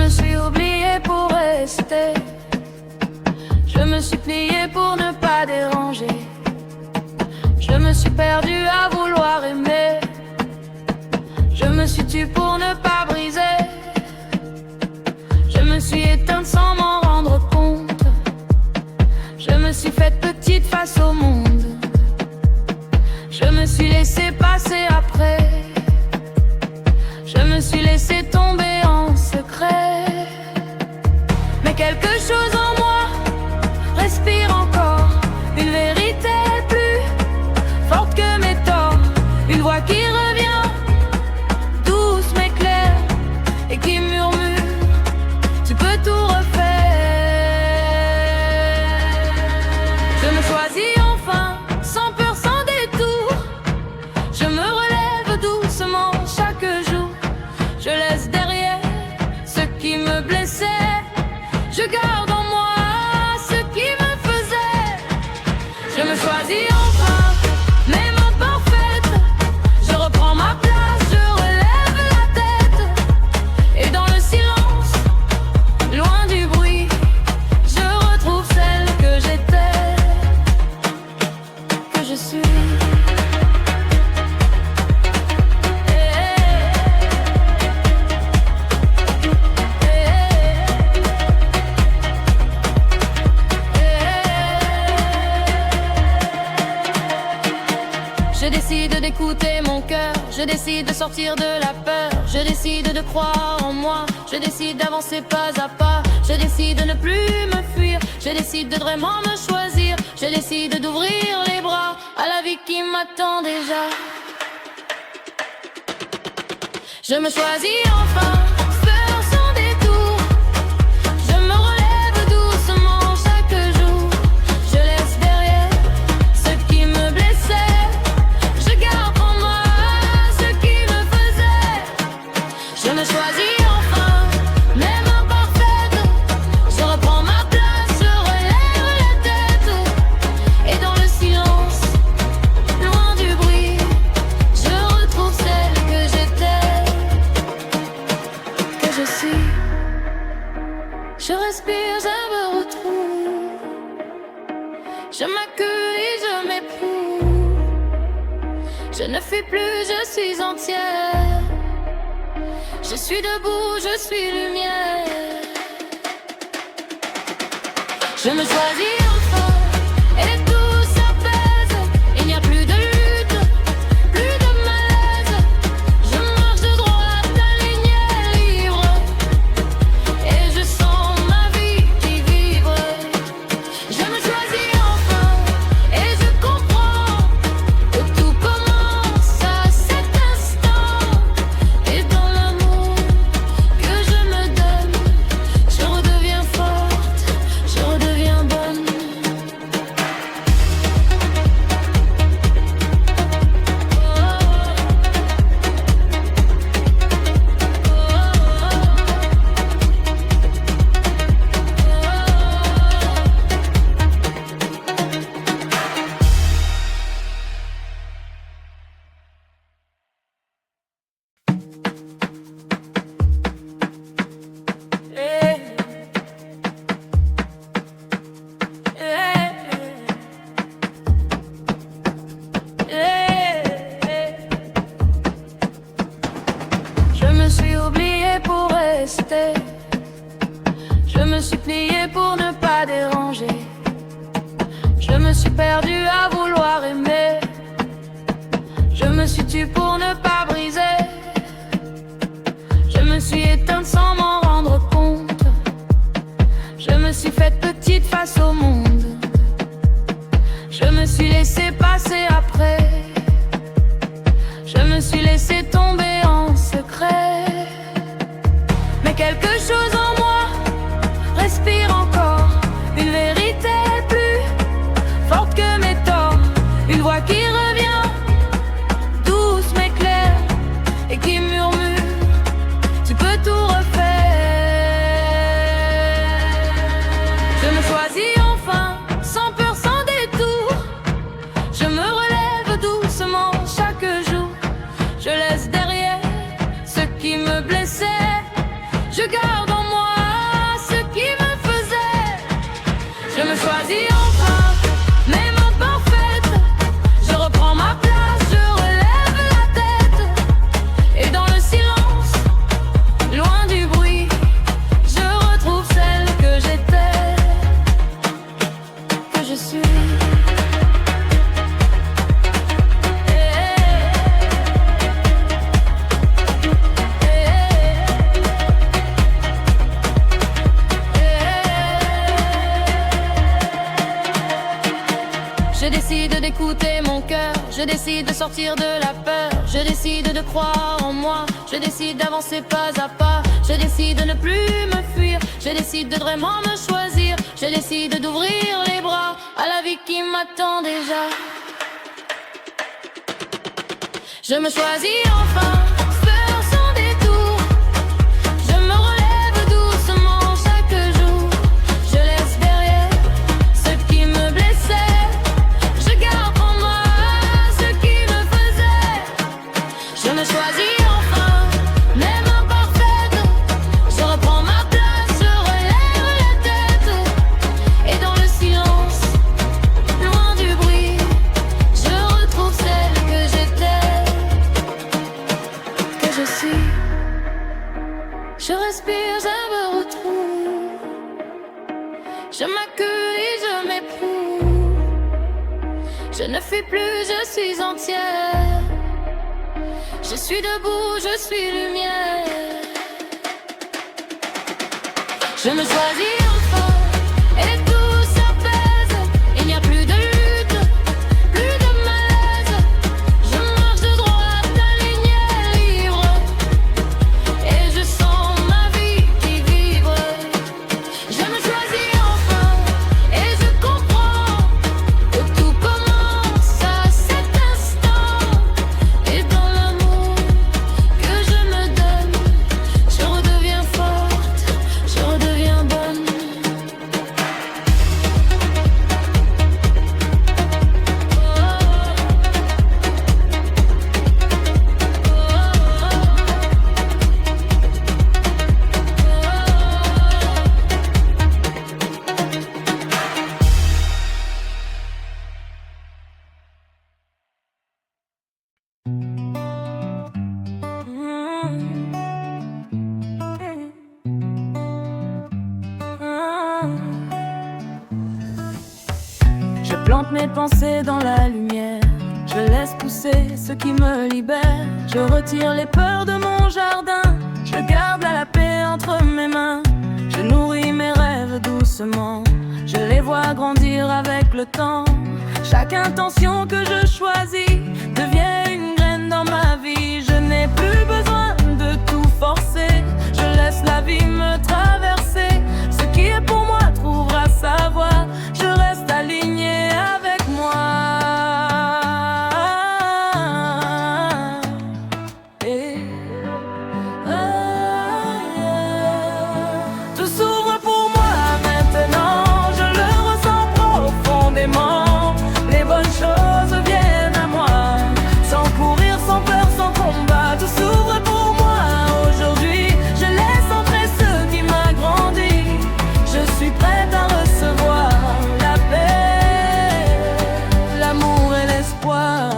me suis oublié pour rester. Je me suis plié pour ne pas déranger. Je me suis perdu à vouloir aimer. Je me suis tue pour ne pas briser. Je me suis éteinte sans m'en rendre compte. Je me suis faite petite face au monde. Je me suis laissé passer après. Je me suis laissé tomber en secret. Mais quelque chose en moi respire encore. Une vérité plus forte que mes torts. Une voix qui revient, douce mais claire, et qui murmure: tu peux tout refaire. Je me choisis enfin, sans peur, sans détour. Je me relève doucement chaque jour. Je laisse derrière ce qui me blessait. Je garde en moi ce qui me faisait. Je me choisis enfin, mes mains parfaites. Je reprends ma place, je relève la tête. Et dans le silence, loin du bruit, je retrouve celle que j'étais, que je suis. Je décide d'écouter mon cœur, je décide de sortir de la peur, je décide de croire en moi, je décide d'avancer pas à pas, je décide de ne plus me fuir, je décide de vraiment me choisir, je décide d'ouvrir les bras à la vie qui m'attend déjà. Je me choisis enfin, peur sans détour. Je me relève doucement chaque jour. Je laisse derrière ce qui me blessait. Je garde en moi ce qui me faisait. Je me choisis enfin, mes mains parfaites. Je reprends ma place, je relève la tête. Et dans le silence, loin du bruit, je retrouve celle que j'étais, que je suis. Je respire, je me retrouve. Je m'accueille, je m'éprouve. Je ne fuis plus, je suis entière. Je suis debout, je suis lumière. Je me choisis enfin, et tout s'apaise. Il n'y a plus de lutte, plus de malaise. Je marche de droite, alignée, libre. Et je sens ma vie qui vibre. Je me choisis enfin, et je comprends que tout commence à cet instant. Et dans l'amour que je me donne, je redeviens forte, je redeviens bonne. Je me suis oublié pour rester. Je me suis plié pour ne pas déranger. Je me suis perdu à vouloir aimer. Je me suis tue pour ne pas briser. Je me suis éteinte sans m'en rendre compte. Je me suis faite petite face au monde. Je me suis laissé passer après. Je me suis laissé tomber en secret. Mais quelque chose en moi respire encore. Une vérité plus forte que mes torts. Une voix qui revient, douce mais claire, et qui murmure: tu peux tout refaire. Je me choisis enfin, sans peur, sans détour. Je me relève doucement chaque jour. Je laisse derrière ce qui me blessait. Je garde en moi Je décide de sortir de la peur. Je décide de croire en moi. Je décide d'avancer pas à pas. Je décide de ne plus me fuir. Je décide de vraiment me choisir. Je décide d'ouvrir les bras à la vie qui m'attend déjà. Je me choisis enfin, peur sans détour. Je me relève doucement chaque jour. Je laisse derrière ce qui me blessait. Je garde en moi ce qui me faisait. Je me choisis enfin, même imparfaite. Je reprends ma place, je relève la tête. Et dans le silence, loin du bruit, je retrouve celle que j'étais. Je suis, je respire, je me retrouve. Je m'accueille, je m'éprouve. Je ne fuis plus, je suis entière. Je suis debout, je suis lumière. Je me choisis enfin et tout s'apaise. Il n'y a plus de lutte, plus de malaise. Je marche de droite, alignée, libre. Et je sens ma vie qui vibre. Je me choisis enfin et je comprends que tout commence à cet instant. Et dans l'amour que je me donne, je redeviens forte, je redeviens bonne. Je plante mes pensées dans la lumière. Je laisse pousser ce qui me libère. Je retire les peurs de mon jardin. Je garde la paix entre mes mains. Je nourris mes rêves doucement. Je les vois grandir avec le temps. Chaque intention que je choisis devient une graine dans ma vie. Je n'ai plus besoin de tout forcer. Je laisse la vie me traverser. Ce qui est pour moi trouvera sa voie. Je reste aligné avec moi. Tout s'ouvre pour moi maintenant. Je le ressens profondément. Les bonnes choses viennent à moi. Sans courir, sans peur, sans combat. Tout s'ouvre pour moi aujourd'hui. Je laisse entrer ce qui m'a grandi. Je suis prête à recevoir la paix, l'amour et l'espoir.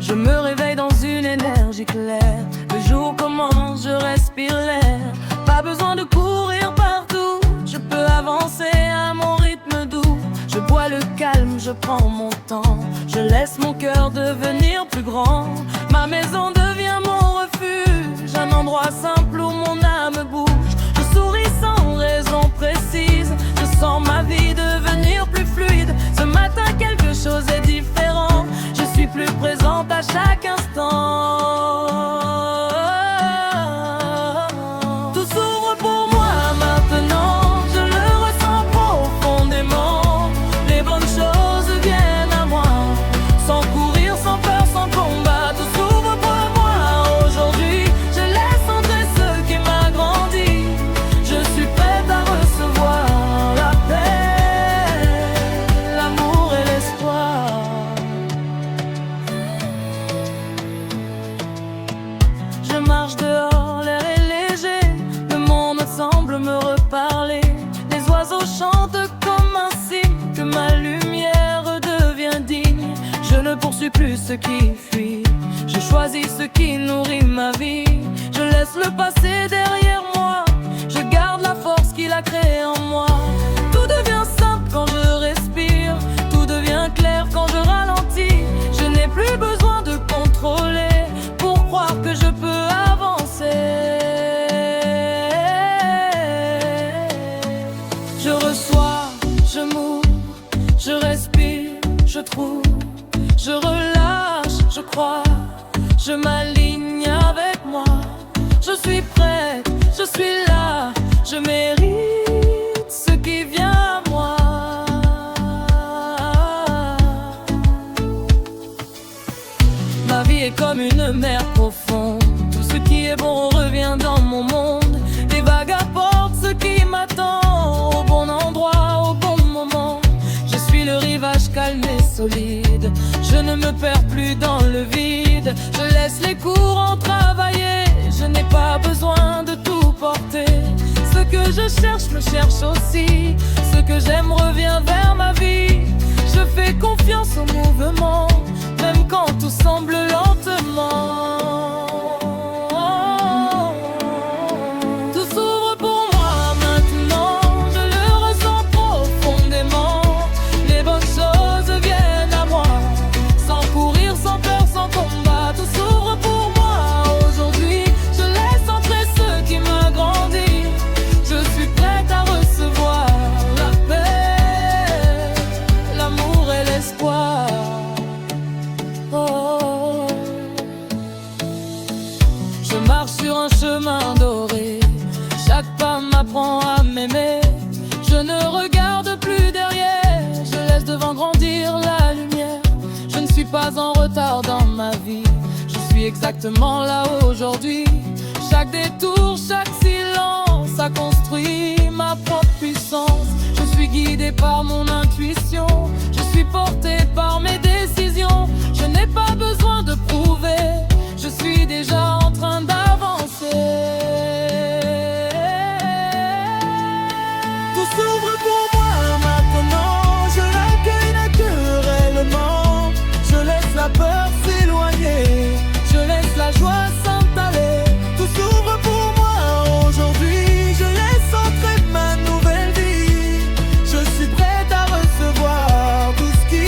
Je me réveille dans une énergie claire. Le jour commence, je respire l'air. Pas besoin de courir partout. Je peux avancer à mon rythme doux. Je bois le calme, je prends mon temps. Je laisse mon cœur devenir plus grand. Ma maison devient mon refuge. Un endroit simple où mon âme bouge. Je souris sans raison précise. Je sens ma vie devenir plus fluide. Ce matin quelque chose est différent. Je suis plus présente à chaque instant. Tout s'ouvre pour moi maintenant. Je le ressens profondément. Les bonnes choses viennent à moi. Sans courir, sans peur, sans combat. Tout s'ouvre pour moi aujourd'hui. Je laisse entrer ce qui m'a grandi. Je suis prête à recevoir la paix, l'amour et l'espoir. Je marche dehors, l'air est léger. Le monde semble me reparler. Les oiseaux chantent comme un signe que ma lumière devient digne. Je ne poursuis plus ce qui fuit. Je choisis ce qui nourrit ma vie. Je laisse le passé derrière moi. Je garde la force qu'il a créée en moi. Tout devient simple quand je respire. Tout devient clair quand je ralentis. Je n'ai plus besoin de contrôler pour croire que je peux avancer. Je reçois, je m'ouvre. Je suis prête, je suis là, je mérite ce qui vient à moi. Ma vie est comme une mer profonde, tout ce qui est bon revient dans mon monde. Les vagues apportent ce qui m'attend, au bon endroit, au bon moment. Je suis le rivage calme et solide, je ne me perds plus dans le vide. Je laisse les courants travailler, je n'ai pas besoin de tout porter. Ce que je cherche me cherche aussi, ce que j'aime revient vers ma vie. Je fais confiance au mouvement, même quand tout semble lentement. Tout s'ouvre pour moi maintenant, je le ressens profondément. Les bonnes choses viennent à moi, sans courir, sans peur, sans combat. Tout s'ouvre pour moi aujourd'hui, je laisse entrer ce qui m'agrandit. Je suis prête à recevoir la paix, l'amour et l'espoir. Oh. Je marche sur un chemin doré, chaque pas m'apprend à m'aimer. Je ne regarde plus derrière, je laisse devant grandir la lumière. Je ne suis pas en retard dans ma vie, je suis exactement là aujourd'hui. Chaque détour, chaque silence a construit ma propre puissance. Je suis guidé par mon intuition, je suis porté par mes décisions. Je n'ai pas besoin de prouver, je suis déjà en train d'avancer. Tout s'ouvre pour moi maintenant, je l'accueille naturellement. Je laisse la peur s'éloigner, je laisse la joie s'installer. Tout s'ouvre pour moi aujourd'hui, je laisse entrer ma nouvelle vie. Je suis prête à recevoir tout ce qui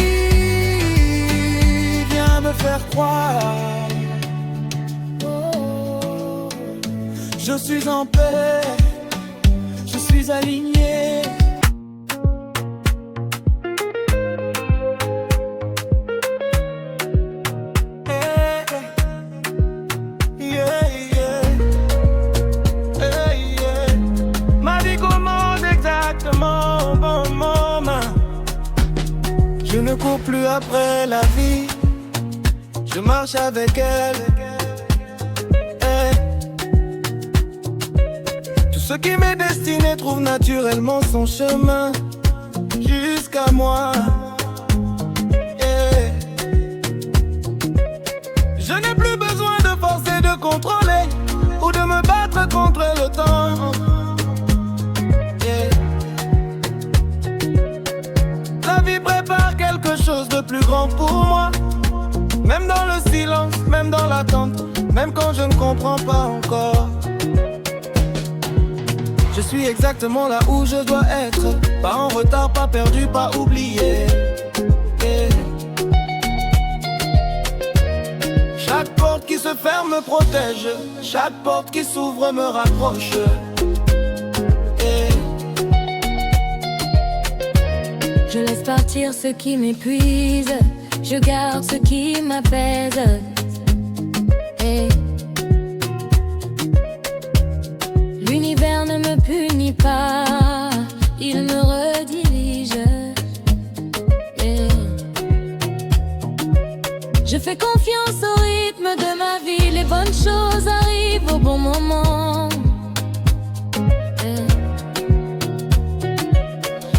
vient me faire croire. Oh, je suis en paix, je suis aligné. Ma vie commence exactement au bon moment. Je ne cours plus après la vie, je marche avec elle. Tout ce qui m'est destiné trouve naturellement son chemin jusqu'à moi. Je n'ai plus besoin de forcer, de contrôler ou de me battre contre le temps. La vie prépare quelque chose de plus grand pour moi. Même dans le silence, même dans l'attente, même quand je ne comprends pas encore. Je suis exactement là où je dois être, pas en retard, pas perdu, pas oublié. Chaque porte qui se ferme me protège, chaque porte qui s'ouvre me rapproche. Je laisse partir ce qui m'épuise, je garde ce qui m'apaise. L'univers ne me punit pas, il me redirige. Je fais confiance au rythme de ma vie, les bonnes choses arrivent au bon moment.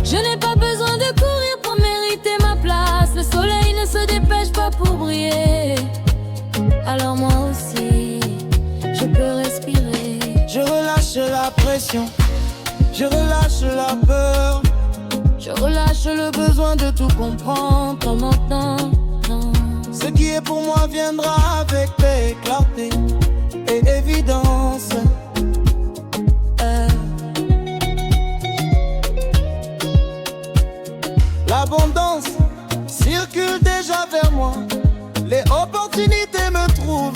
Je n'ai pas besoin de courir pour mériter ma place, le soleil ne se dépêche pas pour briller. Alors moi aussi, je peux respirer. Je relâche la pression, je relâche la peur, je relâche le besoin de tout comprendre maintenant. Ce qui est pour moi viendra avec paix, clarté et évidence. L'abondance circule déjà vers moi, les opportunités me trouvent.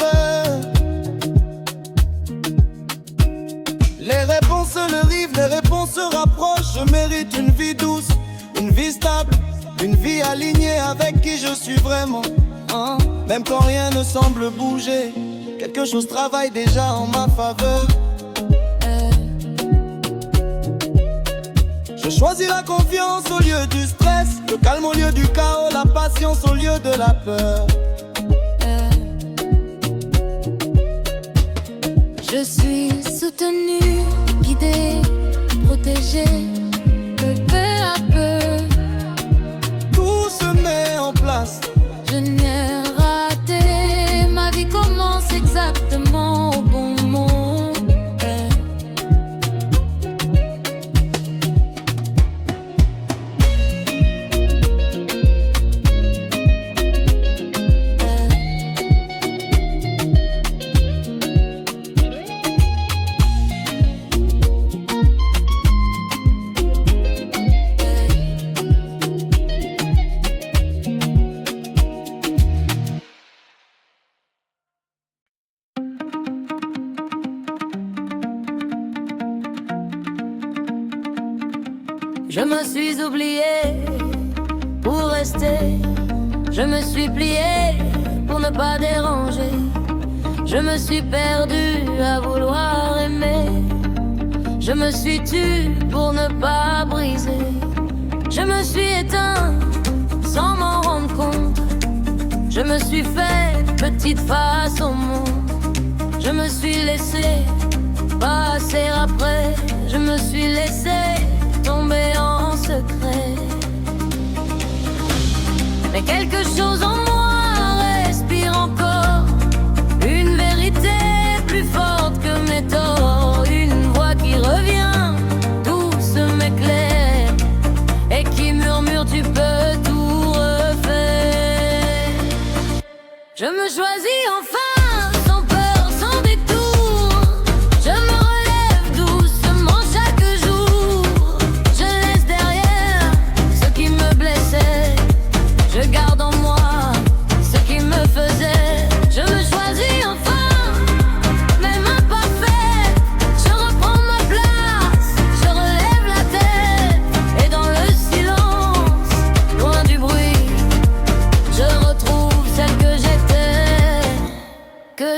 Les réponses le rivent, les réponses se rapprochent. Je mérite une vie douce, une vie stable, une vie alignée avec qui je suis vraiment. Même quand rien ne semble bouger, quelque chose travaille déjà en ma faveur. Je choisis la confiance au lieu du stress, le calme au lieu du chaos, la patience au lieu de la peur. Je suis soutenue, guidée, protégée, peu à peu. Tout se met en place. Je n'ai raté, ma vie commence exactement au bon moment. Je me suis oubliée pour rester. Je me suis pliée pour ne pas déranger. Je me suis perdue à vouloir aimer. Je me suis tue pour ne pas briser. Je me suis éteint sans m'en rendre compte. Je me suis fait petite face au monde. Je me suis laissée passer après. Je me suis laissée tomber en secret. Mais quelque chose en moi respire encore. Une vérité plus forte que mes torts. Une voix qui revient, douce mais claire, et qui murmure tu peux tout refaire. Je me choisis enfin.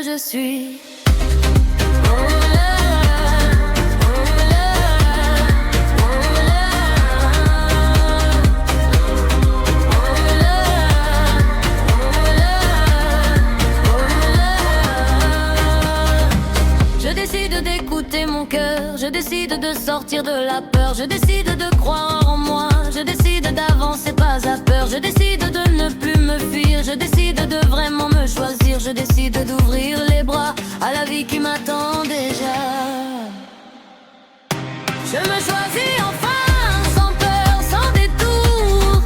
Je suis. Je décide d'écouter mon cœur, je décide de sortir de la peur, je décide de croire en moi, je décide d'avancer pas à peur, je décide de ne plus me fuir, je décide de vraiment me choisir, je décide d'ouvrir les bras à la vie qui m'attend déjà. Je me choisis enfin, sans peur, sans détour.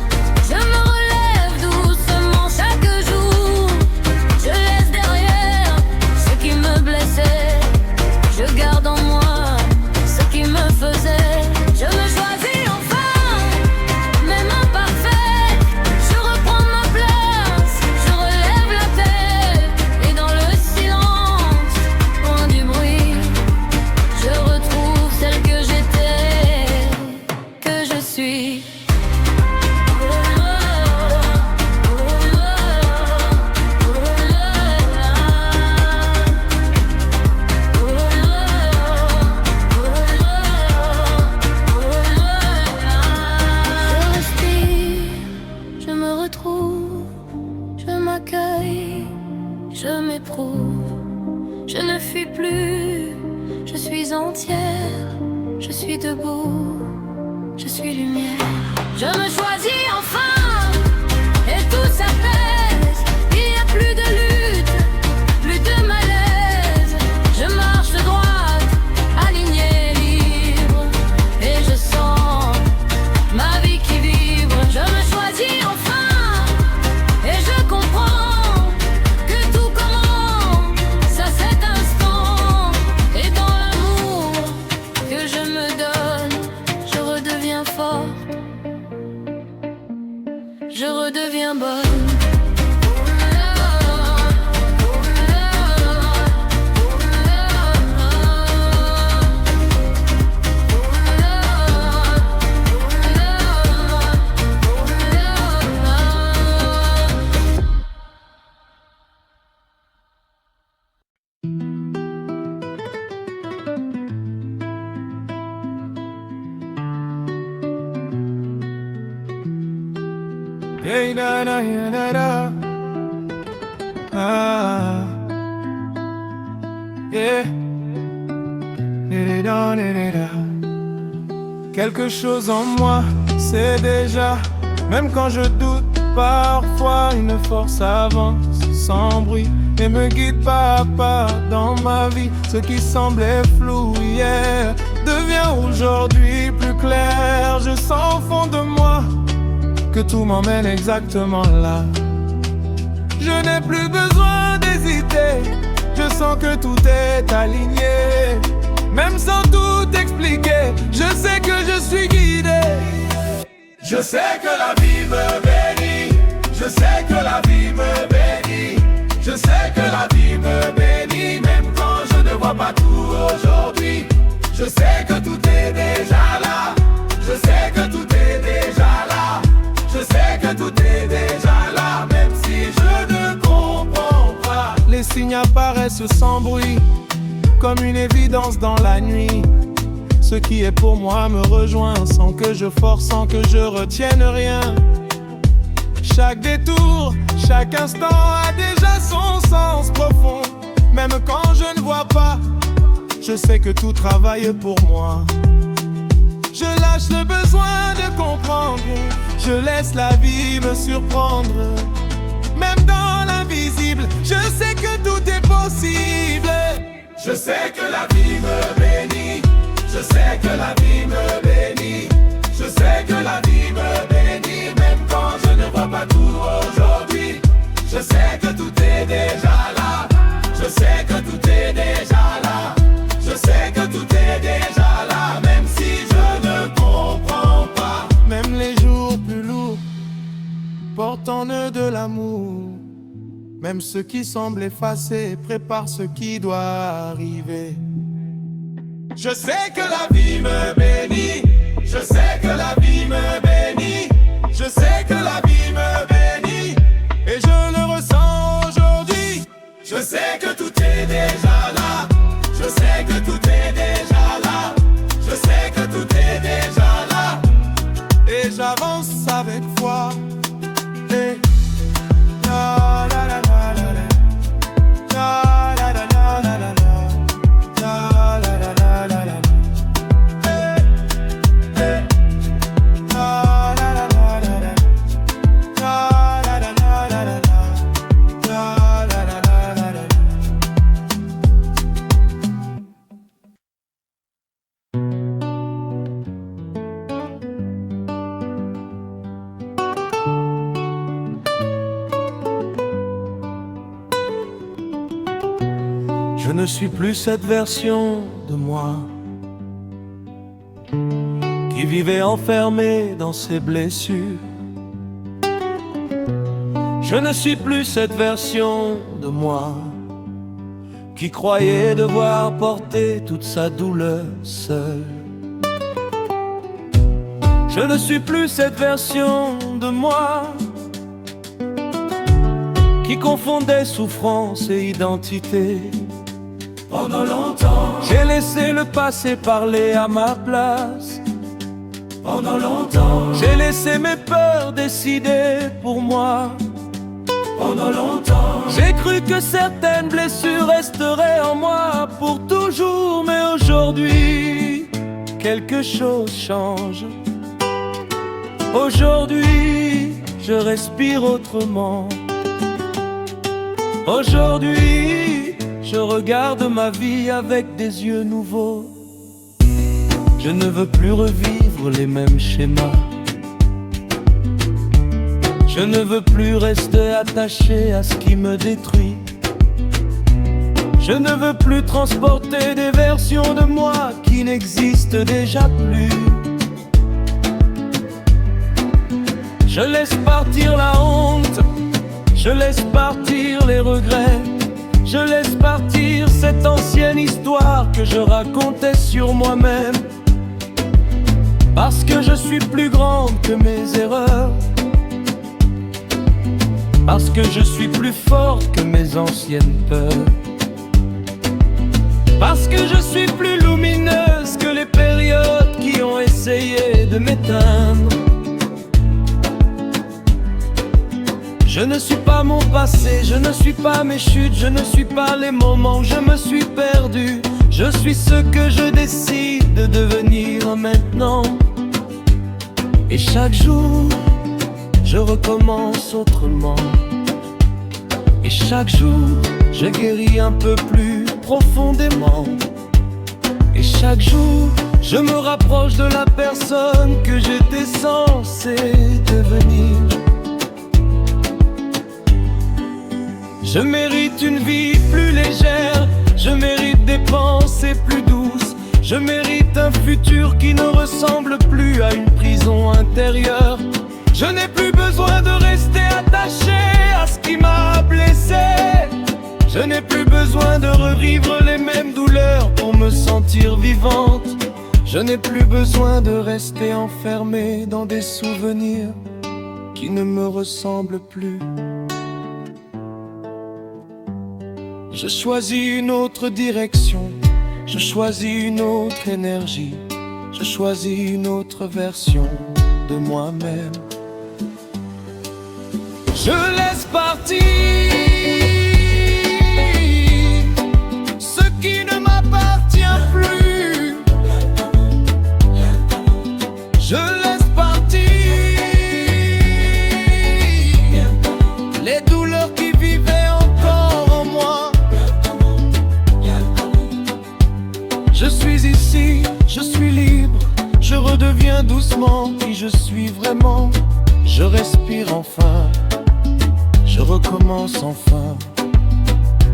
Je me relève doucement chaque jour. Je laisse derrière ce qui me blessait. Je garde en moi ce qui me faisait. Je me choisis enfin, même imparfaite. Je reprends ma place, je relève la tête. Et dans le silence, loin du bruit, je retrouve celle que j'étais, que je suis. Je m'éprouve, je ne fuis plus, je suis entière, je suis debout, je suis lumière. Je me choisis enfin, et tout s'apaise, il n'y a plus de lutte, plus de malaise. Je marche droite, alignée, libre, et je sens ma vie qui vibre. Je me choisis enfin, et je comprends. Yeah, da, da, yeah, da, da. Ah. Yeah. Da, da, da, da. Quelque chose en moi, c'est déjà, même quand je doute, parfois une force avance sans bruit et me guide pas à pas dans ma vie. Ce qui semblait flou hier devient aujourd'hui plus clair. Je sens au fond de moi que tout m'emmène exactement là. Je n'ai plus besoin d'hésiter, je sens que tout est aligné. Même sans tout expliquer, je sais que je suis guidé. Je sais que la vie me bénit, je sais que la vie me bénit, je sais que la vie me bénit, même quand je ne vois pas tout aujourd'hui. Je sais que tout est déjà là, je sais que tout est déjà là, je sais que tout est déjà là, même si je ne comprends pas. Les signes apparaissent sans bruit, comme une évidence dans la nuit. Ce qui est pour moi me rejoint, sans que je force, sans que je retienne rien. Chaque détour, chaque instant a déjà son sens profond. Même quand je ne vois pas, je sais que tout travaille pour moi. Je lâche le besoin de comprendre, je laisse la vie me surprendre. Même dans l'invisible, je sais que tout est possible. Je sais que la vie me bénit, je sais que la vie me bénit, je sais que la vie me bénit, même quand je ne vois pas tout aujourd'hui. Je sais que tout est déjà là, je sais que tout est déjà là, je sais que tout est déjà là, même si je ne comprends pas. Même les jours plus lourds portent en eux de l'amour. Même ceux qui semblent effacés préparent ce qui doit arriver. Je sais que la vie me bénit, je sais que la vie me bénit, je sais que la vie me bénit, et je le ressens aujourd'hui. Je sais que tout est déjà là, je sais que tout est déjà là, je sais que tout est déjà là, et j'avance avec foi. Et la la la la la la. La la la la la la. La la la la la la. Hey, hey. La la la la la la. La la la la la la. La la la la la la. Je ne suis plus cette version de moi qui vivait enfermée dans ses blessures. Je ne suis plus cette version de moi qui croyait devoir porter toute sa douleur seule. Je ne suis plus cette version de moi qui confondait souffrance et identité. Pendant longtemps, j'ai laissé le passé parler à ma place. Pendant longtemps, j'ai laissé mes peurs décider pour moi. Pendant longtemps, j'ai cru que certaines blessures resteraient en moi pour toujours. Mais aujourd'hui, quelque chose change. Aujourd'hui, je respire autrement. Aujourd'hui, je regarde ma vie avec des yeux nouveaux. Je ne veux plus revivre les mêmes schémas. Je ne veux plus rester attaché à ce qui me détruit. Je ne veux plus transporter des versions de moi qui n'existent déjà plus. Je laisse partir la honte, je laisse partir les regrets. Je laisse partir cette ancienne histoire que je racontais sur moi-même. Parce que je suis plus grande que mes erreurs. Parce que je suis plus forte que mes anciennes peurs. Parce que je suis plus lumineuse que les périodes qui ont essayé de m'éteindre. Je ne suis pas mon passé, je ne suis pas mes chutes, je ne suis pas les moments où je me suis perdu. Je suis ce que je décide de devenir maintenant. Et chaque jour, je recommence autrement. Et chaque jour, je guéris un peu plus profondément. Et chaque jour, je me rapproche de la personne que j'étais censé devenir. Je mérite une vie plus légère, je mérite des pensées plus douces, je mérite un futur qui ne ressemble plus à une prison intérieure. Je n'ai plus besoin de rester attaché à ce qui m'a blessé. Je n'ai plus besoin de revivre les mêmes douleurs pour me sentir vivante. Je n'ai plus besoin de rester enfermé dans des souvenirs qui ne me ressemblent plus. Je choisis une autre direction, je choisis une autre énergie, je choisis une autre version de moi-même. Je laisse partir ce qui ne m'appartient plus. Je laisse partir les douleurs qui vivaient encore en moi. Je suis ici, je suis libre, je redeviens doucement qui je suis vraiment. Je respire enfin, je recommence enfin.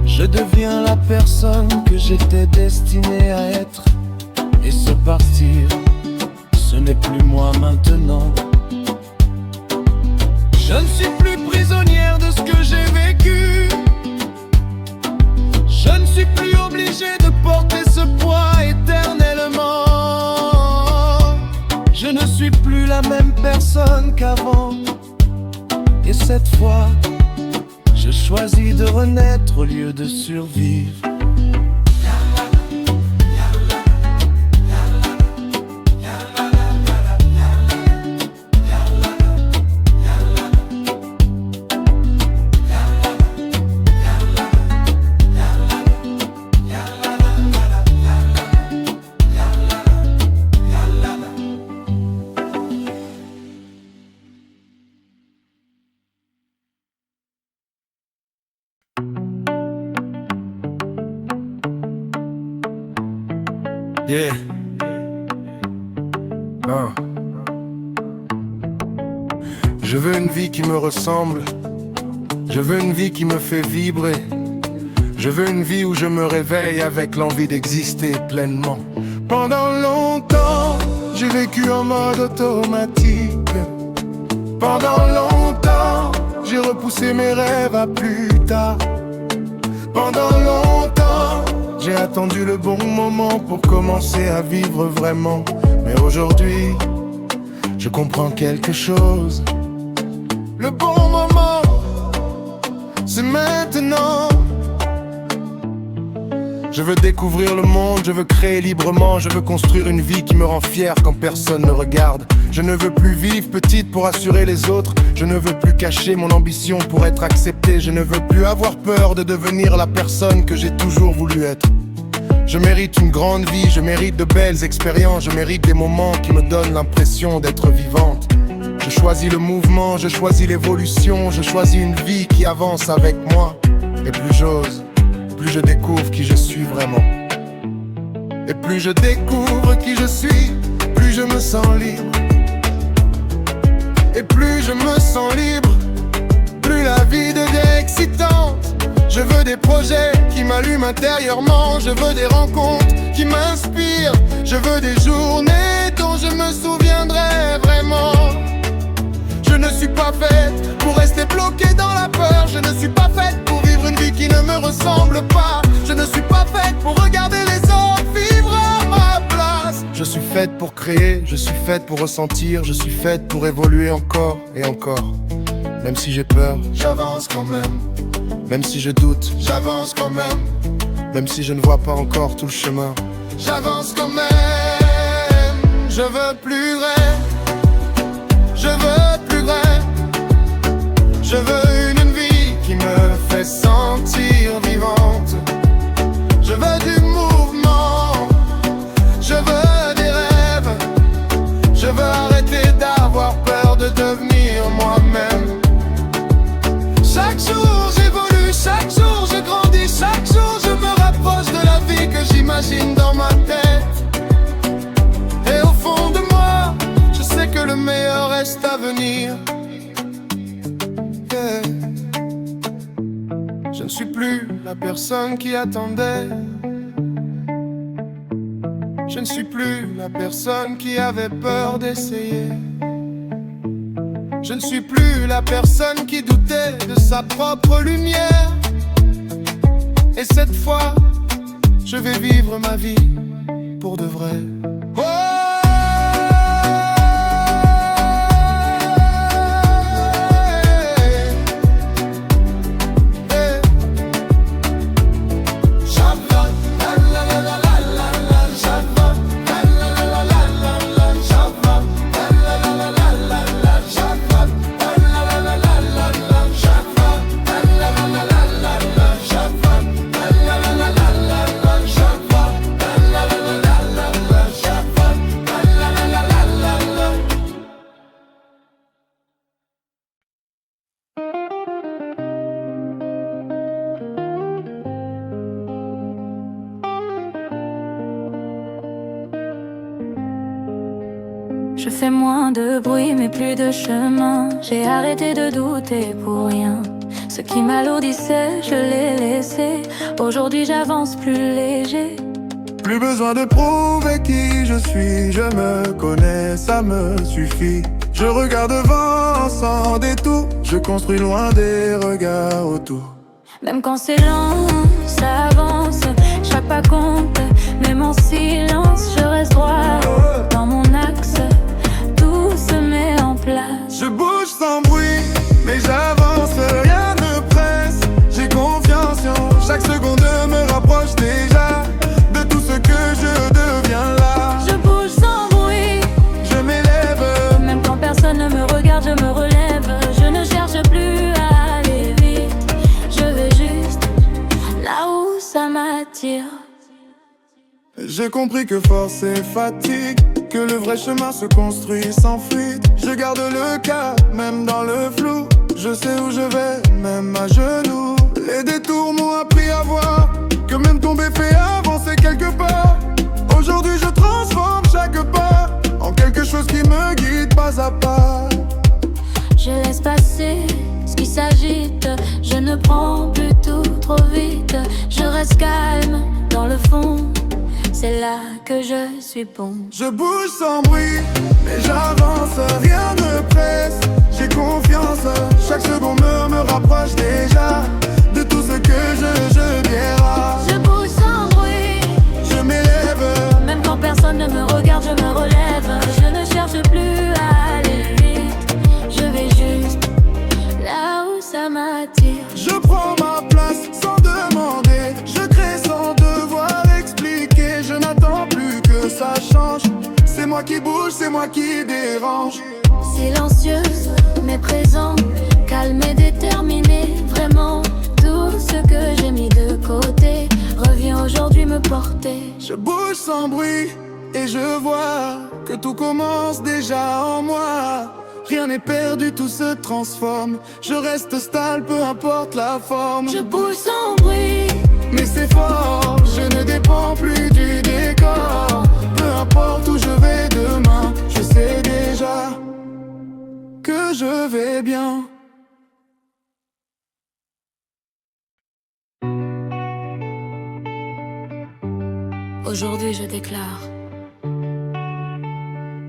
Je deviens la personne que j'étais destiné à être. Et ce partir, ce n'est plus moi maintenant. Je ne suis plus prisonnière de ce que j'ai vécu. Je ne suis plus obligé de porter ce poids éternellement. Je ne suis plus la même personne qu'avant. Et cette fois, je choisis de renaître au lieu de survivre. Yeah. Je veux une vie qui me ressemble. Je veux une vie qui me fait vibrer. Je veux une vie où je me réveille avec l'envie d'exister pleinement. Pendant longtemps, j'ai vécu en mode automatique. Pendant longtemps, j'ai repoussé mes rêves à plus tard. Pendant longtemps, j'ai attendu le bon moment pour commencer à vivre vraiment. Mais aujourd'hui, je comprends quelque chose. Le bon moment, c'est maintenant. Je veux découvrir le monde, je veux créer librement. Je veux construire une vie qui me rend fier quand personne ne regarde. Je ne veux plus vivre petite pour assurer les autres. Je ne veux plus cacher mon ambition pour être accepté. Je ne veux plus avoir peur de devenir la personne que j'ai toujours voulu être. Je mérite une grande vie, je mérite de belles expériences. Je mérite des moments qui me donnent l'impression d'être vivante. Je choisis le mouvement, je choisis l'évolution. Je choisis une vie qui avance avec moi. Et plus j'ose, plus je découvre qui je suis vraiment. Et plus je découvre qui je suis, plus je me sens libre. Et plus je me sens libre, plus la vie devient excitante. Je veux des projets qui m'allument intérieurement. Je veux des rencontres qui m'inspirent. Je veux des journées dont je me souviendrai vraiment. Je ne suis pas faite pour rester bloquée dans la peur. Je ne suis pas faite pour vivre une vie qui ne me ressemble pas. Je ne suis pas faite pour regarder les autres vivre à ma place. Je suis faite pour créer, je suis faite pour ressentir. Je suis faite pour évoluer encore et encore. Même si j'ai peur, j'avance quand même. Même si je doute, j'avance quand même. Même si je ne vois pas encore tout le chemin, j'avance quand même. Je veux plus vrai, je veux plus vrai. Je veux une la personne qui attendait. Je ne suis plus la personne qui avait peur d'essayer. Je ne suis plus la personne qui doutait de sa propre lumière. Et cette fois, je vais vivre ma vie pour de vrai. Oh! Je fais moins de bruit mais plus de chemin. J'ai arrêté de douter pour rien. Ce qui m'alourdissait, je l'ai laissé. Aujourd'hui j'avance plus léger. Plus besoin de prouver qui je suis. Je me connais, ça me suffit. Je regarde devant sans détour. Je construis loin des regards autour. Même quand c'est lent, ça avance. Chaque pas compte, même en silence. Je reste droit dans mon axe. Tout se met en place. Je bouge sans bruit, mais j'avance, rien ne presse. J'ai confiance en chaque seconde me rapproche déjà de tout ce que je deviens là. Je bouge sans bruit, je m'élève. même quand personne ne me regarde, je me relève. Je ne cherche plus à aller vite. Je vais juste là où ça m'attire. J'ai compris que force et fatigue, que le vrai chemin se construit sans fuite. Je garde le cap, même dans le flou. Je sais où je vais, même à genoux. Les détours m'ont appris à voir que même tomber fait avancer quelque part. Aujourd'hui je transforme chaque pas en quelque chose qui me guide pas à pas. Je laisse passer ce qui s'agite. Je ne prends plus tout trop vite. Je reste calme dans le fond. C'est là que je suis bon. Je bouge sans bruit, mais j'avance, rien ne presse. J'ai confiance, chaque seconde me rapproche déjà de tout ce que je verrai. Je bouge sans bruit, Je m'élève, même quand personne ne me regarde, je me relève. Je ne cherche plus à aller vite. Je vais juste là où ça m'attire. je prends ma place sans demander. Je crée sans devoir expliquer. Je n'attends plus que ça change. C'est moi qui bouge, c'est moi qui dérange. Silencieuse, mais présente, calme et déterminée. Vraiment, tout ce que j'ai mis de côté revient aujourd'hui me porter. Je bouge sans bruit et je vois que tout commence déjà en moi. Rien n'est perdu, tout se transforme. Je reste stable, peu importe la forme. Je bouge sans bruit, Mais c'est fort, je ne dépends plus du décor. Peu importe où je vais demain, je sais déjà que je vais bien. aujourd'hui je déclare,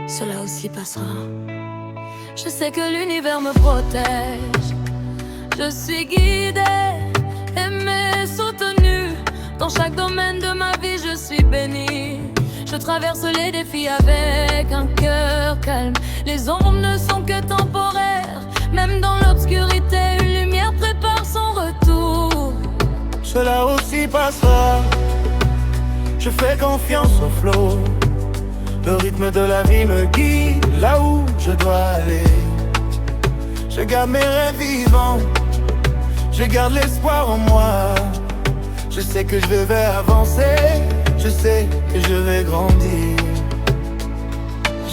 cela aussi passera. Je sais que l'univers me protège. Je suis guidée, aimée, soutenue. Dans chaque domaine de ma vie, je suis bénie. Je traverse les défis avec un cœur calme. Les ombres ne sont que temporaires. Même dans l'obscurité, une lumière prépare son retour. Cela aussi passera. Je fais confiance au flow. Le rythme de la vie me guide là où je dois aller. Je garde mes rêves vivants. Je garde l'espoir en moi. Je sais que je vais avancer. Je sais que je vais grandir.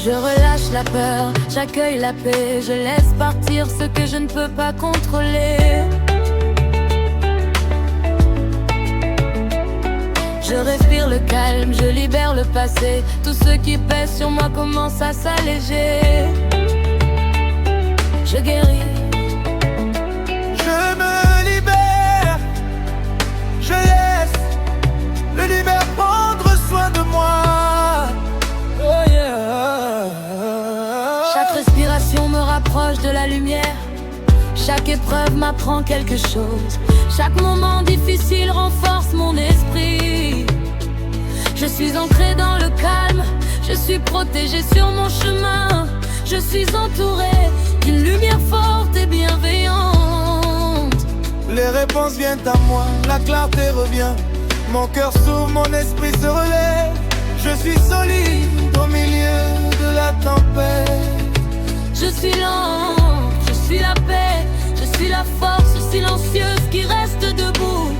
Je relâche la peur, j'accueille la paix. Je laisse partir ce que je ne peux pas contrôler. Je respire le calme, je libère le passé. Tout ce qui pèse sur moi commence à s'alléger. Je guéris. Je me libère. épreuve m'apprend quelque chose. Chaque moment difficile renforce mon esprit. Je suis ancré dans le calme, je suis protégé sur mon chemin. Je suis entouré d'une lumière forte et bienveillante. Les réponses viennent à moi, la clarté revient. Mon cœur s'ouvre, mon esprit se relève. Je suis solide au milieu de la tempête. Je suis l'ange, je suis la paix, je suis la force silencieuse qui reste debout.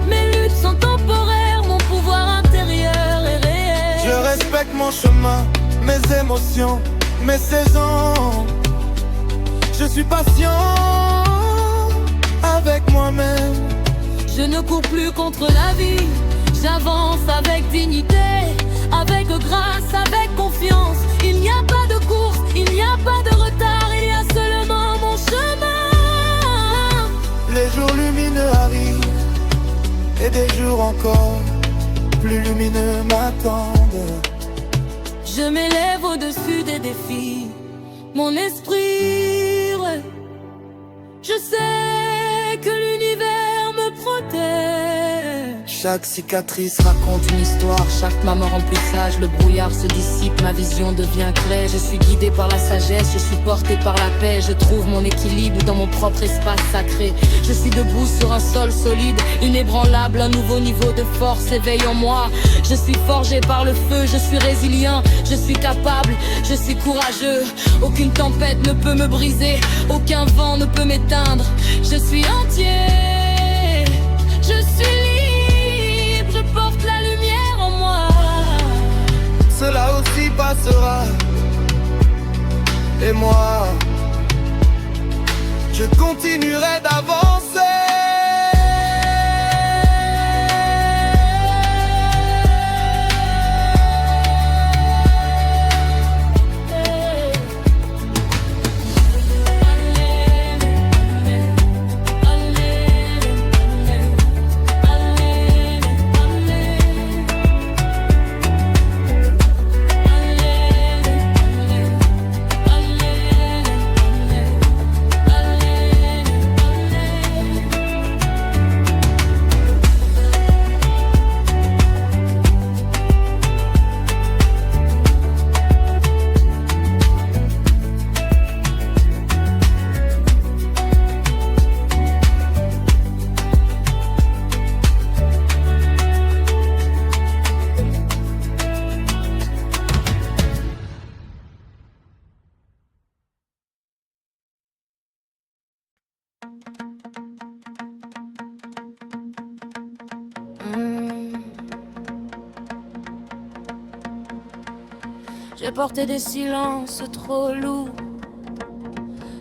Mes luttes sont temporaires, mon pouvoir intérieur est réel. Je respecte mon chemin, mes émotions, mes saisons. Je suis patient avec moi-même. Je ne cours plus contre la vie, j'avance avec dignité, avec grâce, avec confiance. Il n'y a pas de course, il n'y a pas de retard, il y a seulement mon chemin. Les jours lumineux arrivent et des jours encore plus lumineux m'attendent. Je m'élève au-dessus des défis, mon esprit, je sais que l'univers me protège. Chaque cicatrice raconte une histoire, chaque maman remplie de sage. Le brouillard se dissipe, ma vision devient claire. Je suis guidé par la sagesse, je suis porté par la paix. Je trouve mon équilibre dans mon propre espace sacré. Je suis debout sur un sol solide, inébranlable. Un nouveau niveau de force éveille en moi. Je suis forgé par le feu, je suis résilient, je suis capable, je suis courageux. Aucune tempête ne peut me briser, aucun vent ne peut m'éteindre. Je suis entier, je suis libre, je porte la lumière en moi. Cela aussi passera. Et moi, je continuerai d'avancer. J'ai porté des silences trop lourds,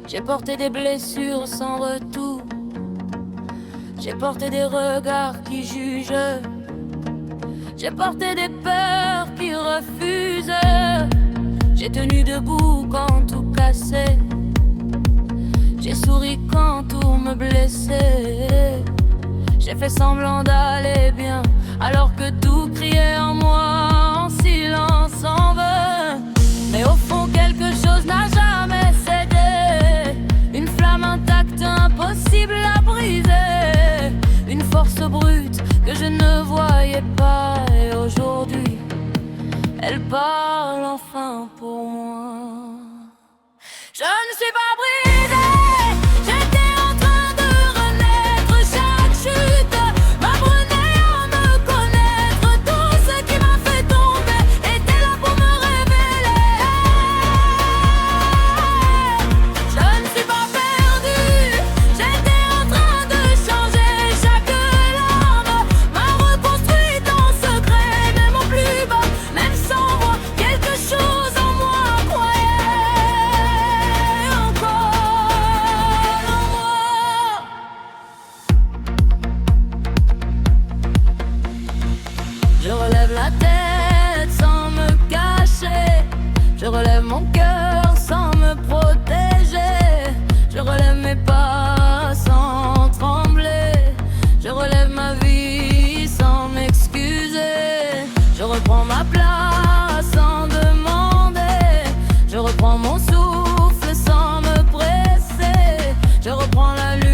j'ai porté des blessures sans retour, j'ai porté des regards qui jugent, j'ai porté des peurs qui refusent. J'ai tenu debout quand tout cassait, j'ai souri quand tout me blessait. J'ai fait semblant d'aller bien alors que tout criait en moi en silence en vain. Mais au fond quelque chose n'a jamais cédé, une flamme intacte impossible à briser, une force brute que je ne voyais pas. Et aujourd'hui elle parle enfin pour moi. Je ne suis pas brisée, j'étais en train de renaître. Chaque chute m'apprenait à me connaître. Tout ce qui m'a fait tomber était là pour me révéler. Je ne suis pas perdue, j'étais en train de changer. Chaque larme m'a reconstruite en secret. Même au plus bas, même sans voix, quelque chose en moi croyait encore en moi. Je relève la tête sans me cacher, je relève mon cœur sans me protéger, je relève mes pas sans trembler, je relève ma vie sans m'excuser, je reprends ma place sans demander, je reprends mon souffle sans me presser, je reprends la lumière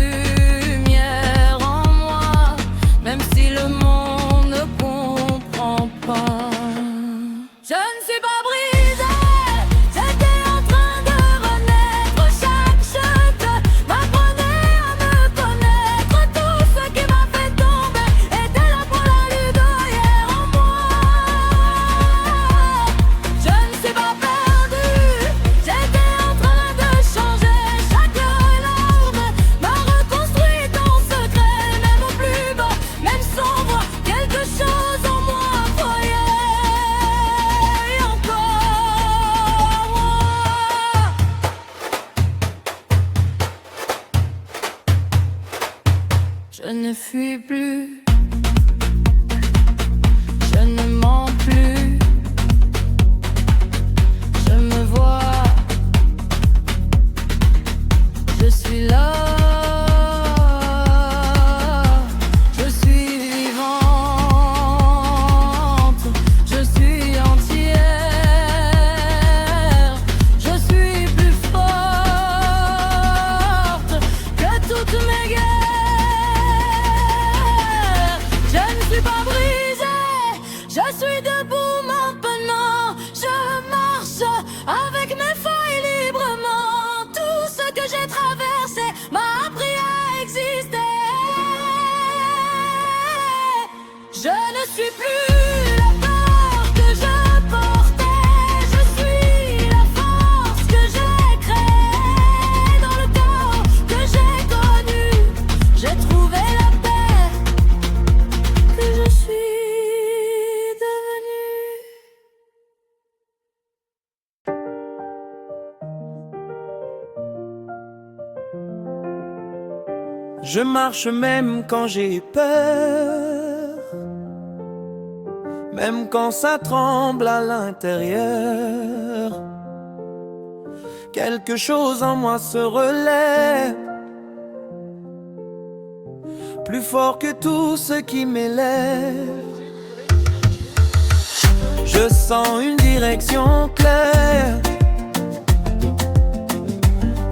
suis debout maintenant. Je marche avec mes feuilles librement. Tout ce que j'ai traversé m'a appris à exister. Je ne suis plus la peur que je portais. Je suis la force que j'ai créée. Dans le chaos que j'ai connu, j'ai trouvé la paix que je suis devenue. Je marche même quand j'ai peur, même quand ça tremble à l'intérieur. Quelque chose en moi se relève, plus fort que tout ce qui m'élève. Je sens une direction claire,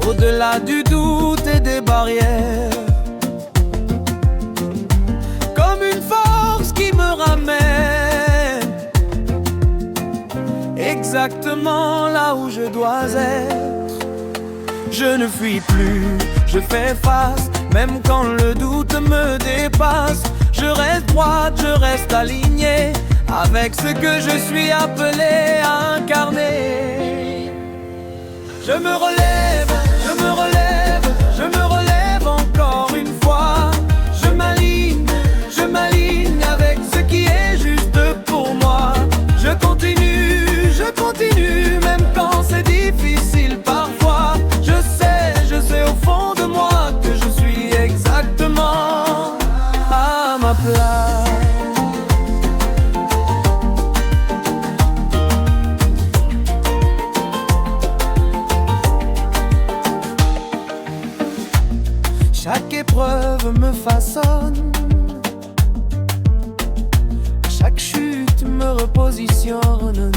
au-delà du doute et des barrières. Comme une force qui me ramène exactement là où je dois être. Je ne fuis plus, je fais face, même quand le doute me dépasse. Je reste droite, je reste alignée avec ce que je suis appelé à incarner. Je me relève, je me relève, je me relève encore une fois. Je m'aligne avec ce qui est juste pour moi. Je continue, même quand c'est difficile parfois. Je sais au fond de moi que je suis exactement à ma place. Chaque épreuve me façonne, chaque chute me repositionne.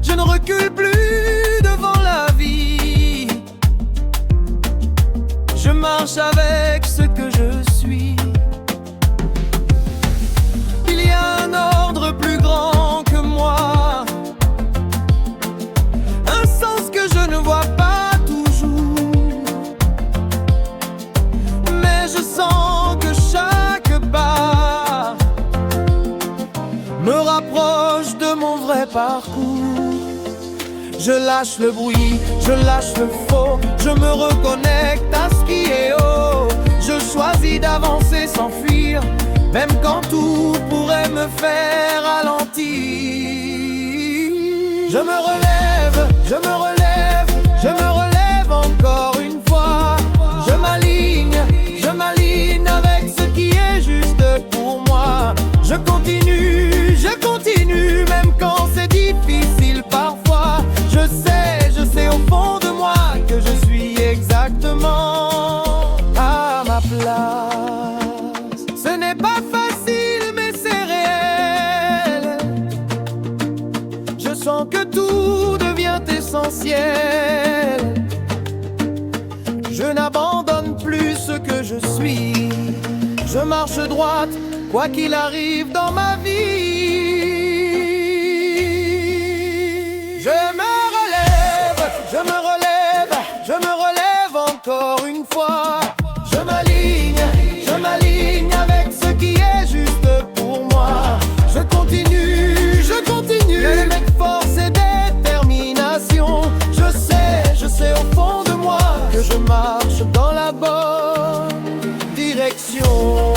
Je ne recule plus devant la vie. Je marche avec ce que je suis. Il y a un ordre plus grand que moi, un sens que je ne vois pas toujours. Mais je sens que chaque pas me rapproche de mon vrai parcours. Je lâche le bruit, je lâche le faux, je me reconnecte à ce qui est haut. Je choisis d'avancer sans fuir, même quand tout pourrait me faire ralentir. Je me relève, je me relève, je me relève encore une fois. Je m'aligne avec ce qui est juste pour moi. Je continue, même quand c'est difficile parfois. Je sais au fond de moi que je suis exactement à ma place. Ce n'est pas facile, mais c'est réel. Je sens que tout devient essentiel. Je n'abandonne plus ce que je suis. Je marche droite, quoi qu'il arrive dans ma vie. Je me relève, je me relève, je me relève encore une fois. Je m'aligne avec ce qui est juste pour moi. Je continue, avec force et détermination. Je sais au fond de moi que je marche dans la bonne direction.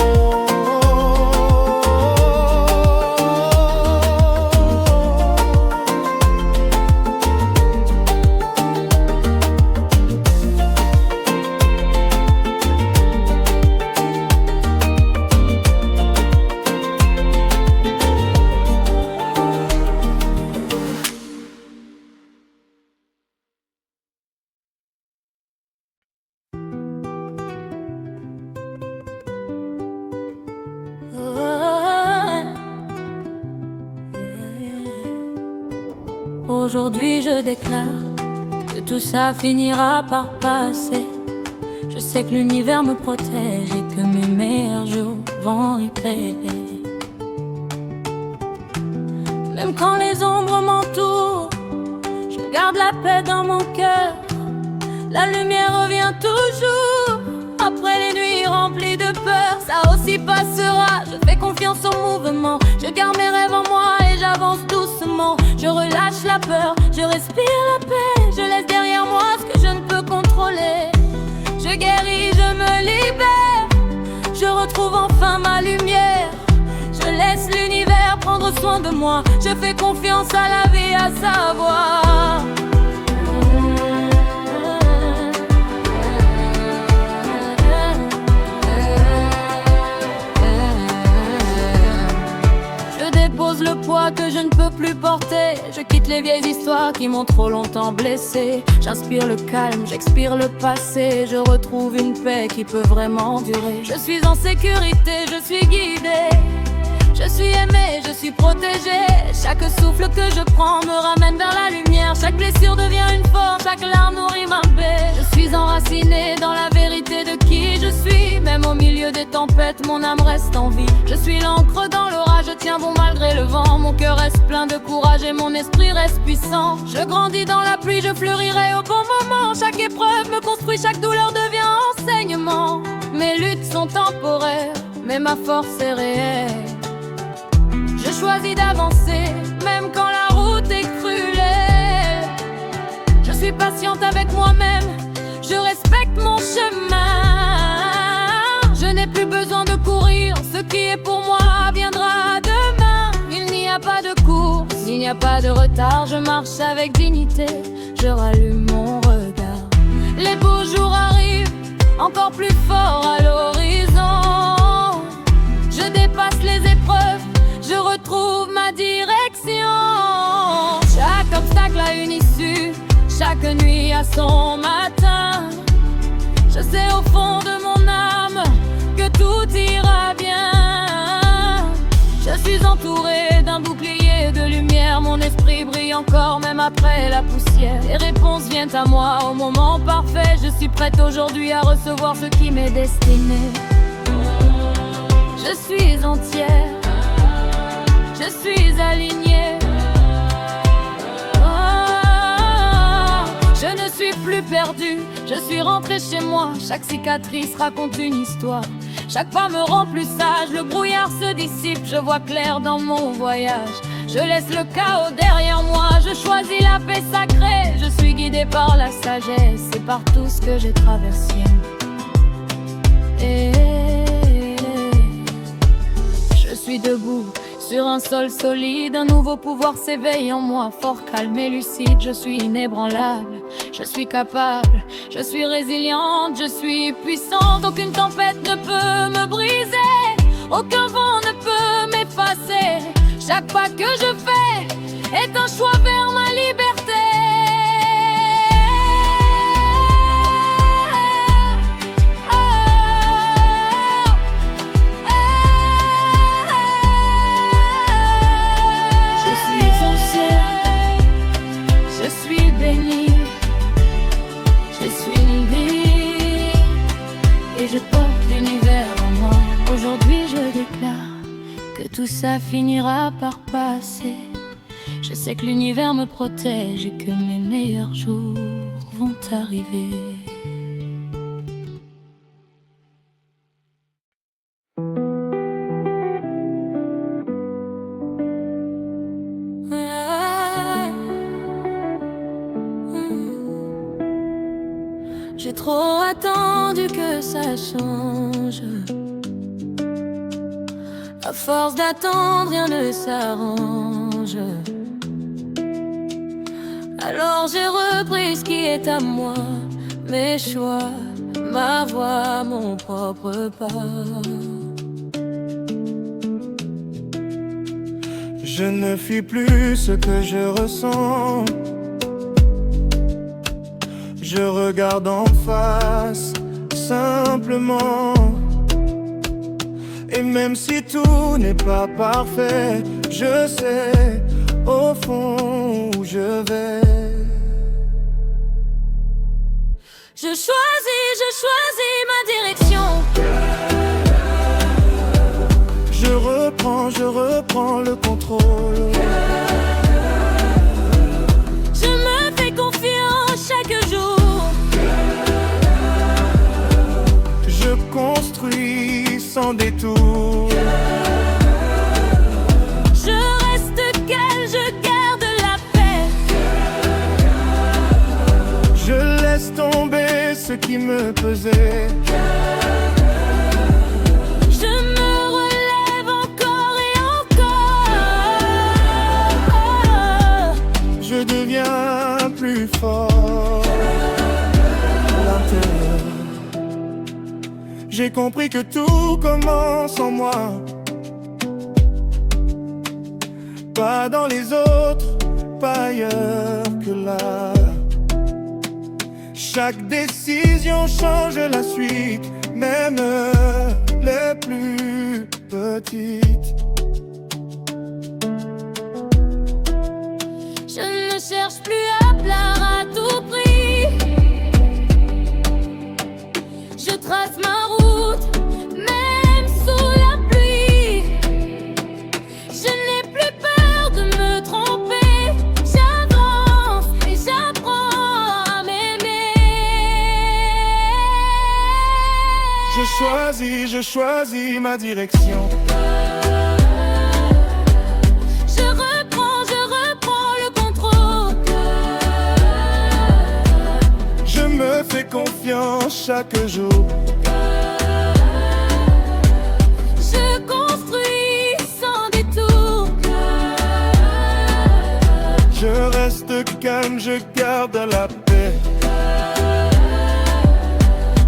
Aujourd'hui je déclare que tout ça finira par passer. Je sais que l'univers me protège et que mes meilleurs jours vont y payer. même quand les ombres m'entourent. Je garde la paix dans mon cœur, la lumière revient toujours. Après les nuits remplies de peur, ça aussi passera. Je fais confiance au mouvement, je garde mes rêves en moi et j'avance doucement. Je relâche la peur, je respire la paix, je laisse derrière moi ce que je ne peux contrôler. Je guéris, je me libère, je retrouve enfin ma lumière. Je laisse l'univers prendre soin de moi, je fais confiance à la vie, à sa voix. Pose le poids que je ne peux plus porter. Je quitte les vieilles histoires qui m'ont trop longtemps blessé. J'inspire le calme, j'expire le passé. Je retrouve une paix qui peut vraiment durer. Je suis en sécurité, je suis guidée. Je suis aimée, je suis protégée. Chaque souffle que je prends me ramène vers la lumière. Chaque blessure devient une force, chaque larme nourrit ma paix. Je suis enracinée dans la vérité de qui je suis. Même au milieu des tempêtes, mon âme reste en vie. Je suis l'encre dans l'orage, je tiens bon malgré le vent. Mon cœur reste plein de courage et mon esprit reste puissant. Je grandis dans la pluie, je fleurirai au bon moment. Chaque épreuve me construit, chaque douleur devient enseignement. Mes luttes sont temporaires, mais ma force est réelle. Je choisis d'avancer, même quand la route est cruelle. Je suis patiente avec moi-même, je respecte mon chemin. Je n'ai plus besoin de courir, ce qui est pour moi viendra demain. Il n'y a pas de course, il n'y a pas de retard. Je marche avec dignité, je rallume mon regard. Les beaux jours arrivent, encore plus fort à l'horizon. Je dépasse les épreuves, je retrouve ma direction. Chaque obstacle a une issue, chaque nuit a son matin. Je sais au fond de mon âme que tout ira bien. Je suis entourée d'un bouclier de lumière. Mon esprit brille encore même après la poussière. Les réponses viennent à moi au moment parfait. Je suis prête aujourd'hui à recevoir ce qui m'est destiné. Je suis entière, je suis alignée. Oh, je ne suis plus perdue, je suis rentrée chez moi. Chaque cicatrice raconte une histoire. Chaque pas me rend plus sage, le brouillard se dissipe. Je vois clair dans mon voyage. Je laisse le chaos derrière moi, je choisis la paix sacrée. Je suis guidée par la sagesse et par tout ce que j'ai traversé. Et je suis debout sur un sol solide, un nouveau pouvoir s'éveille en moi, fort calme et lucide. Je suis inébranlable, je suis capable, je suis résiliente, je suis puissante. Aucune tempête ne peut me briser, aucun vent ne peut m'effacer. Chaque pas que je fais est un choix vers ma liberté. Je porte l'univers en moi. Aujourd'hui je déclare que tout ça finira par passer. Je sais que l'univers me protège et que mes meilleurs jours vont arriver. J'ai trop attendu que ça change. À force d'attendre, rien ne s'arrange. Alors j'ai repris ce qui est à moi, mes choix, ma voix, mon propre pas. Je ne fuis plus ce que je ressens. Je regarde en face, simplement. Et même si tout n'est pas parfait, je sais au fond où je vais. Je choisis ma direction. Je reprends le contrôle. sans détour. Je reste calme, je garde la paix. Je laisse tomber ce qui me pesait. Je me relève encore et encore. Je deviens plus fort à l'intérieur. J'ai compris que tout commence en moi, pas dans les autres, pas ailleurs que là. Chaque décision change la suite, même les plus petites. Je ne cherche plus à plaire à tout prix. Je trace ma route, même sous la pluie. Je n'ai plus peur de me tromper. J'avance et j'apprends à m'aimer. Je choisis ma direction. Je reprends le contrôle. Je me fais confiance chaque jour. Je construis sans détour. Je reste calme, je garde la paix.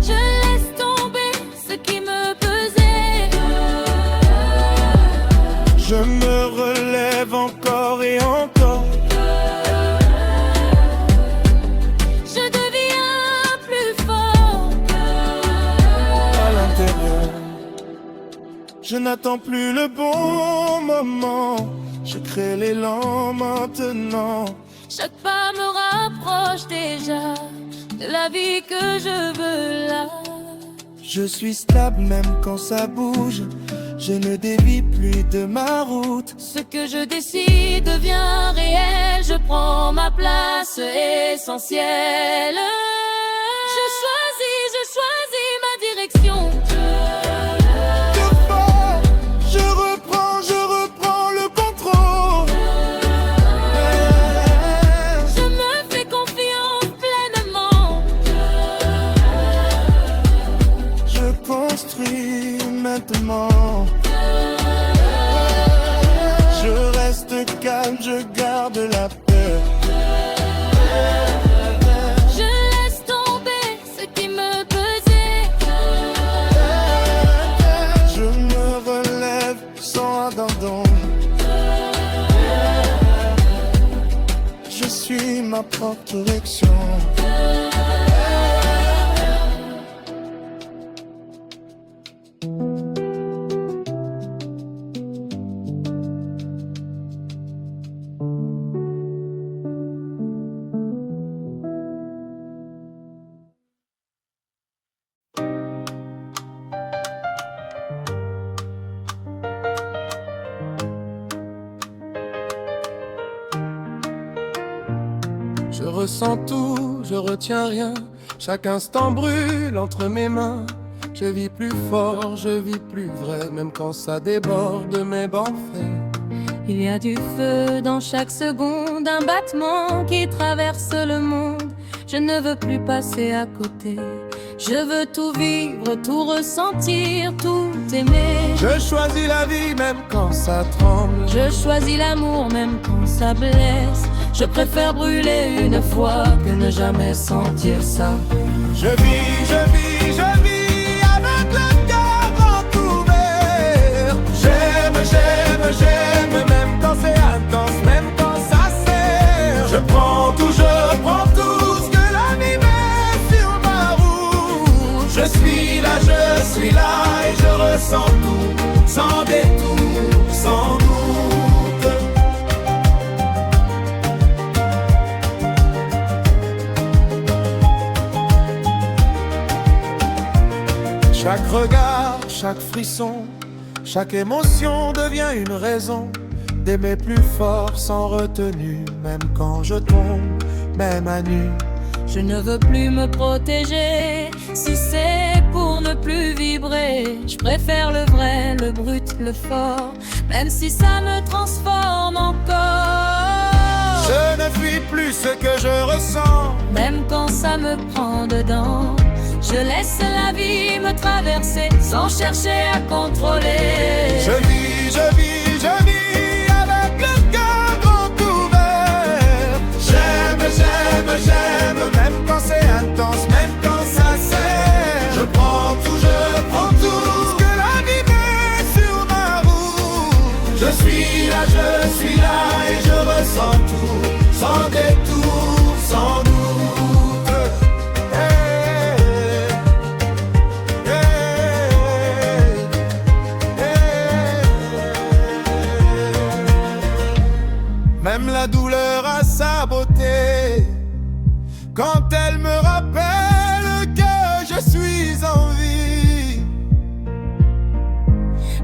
Je laisse tomber ce qui me pesait. Je me relève encore et encore. Je deviens plus fort À l'intérieur, je n'attends plus le bon moment. Je crée l'élan maintenant. Chaque pas me rapproche déjà de la vie que je veux là. Je suis stable même quand ça bouge. Je ne dévie plus de ma route. Ce que je décide devient réel. Je prends ma place essentielle. Je choisis ma direction. Je reprends le contrôle. Je me fais confiance pleinement. Je construis maintenant. Je reste calme, je garde la paix. Je laisse tomber ce qui me pesait. Je me relève sans abandon. Je suis ma propre direction. Je ressens tout, je retiens rien. Chaque instant brûle entre mes mains. Je vis plus fort, je vis plus vrai. Même quand ça déborde de mes faits. Il y a du feu dans chaque seconde, un battement qui traverse le monde. Je ne veux plus passer à côté. Je veux tout vivre, tout ressentir, tout aimer. Je choisis la vie même quand ça tremble. Je choisis l'amour même quand ça blesse. Je préfère brûler une fois que ne jamais sentir ça. Je vis avec le cœur grand ouvert. J'aime, même quand c'est intense, même quand ça sert. Je prends tout ce que la vie met sur ma route. Je suis là et je ressens tout, sans détour, sans doute. Chaque regard, chaque frisson, chaque émotion devient une raison d'aimer plus fort sans retenue, même quand je tombe, même à nu. Je ne veux plus me protéger si c'est pour ne plus vibrer. Je préfère le vrai, le brut, le fort, même si ça me transforme encore. Je ne fuis plus ce que je ressens, Même quand ça me prend dedans, je laisse la vie me traverser sans chercher à contrôler. je vis, je vis, je vis avec le cœur grand ouvert. J'aime, j'aime, j'aime, même quand c'est intense, même quand ça sert. Je prends tout ce que la vie met sur ma route. Je suis là et je ressens tout, sans détour, sans doute. Hey, hey, hey. Même la douleur a sa beauté quand elle me rappelle que je suis en vie.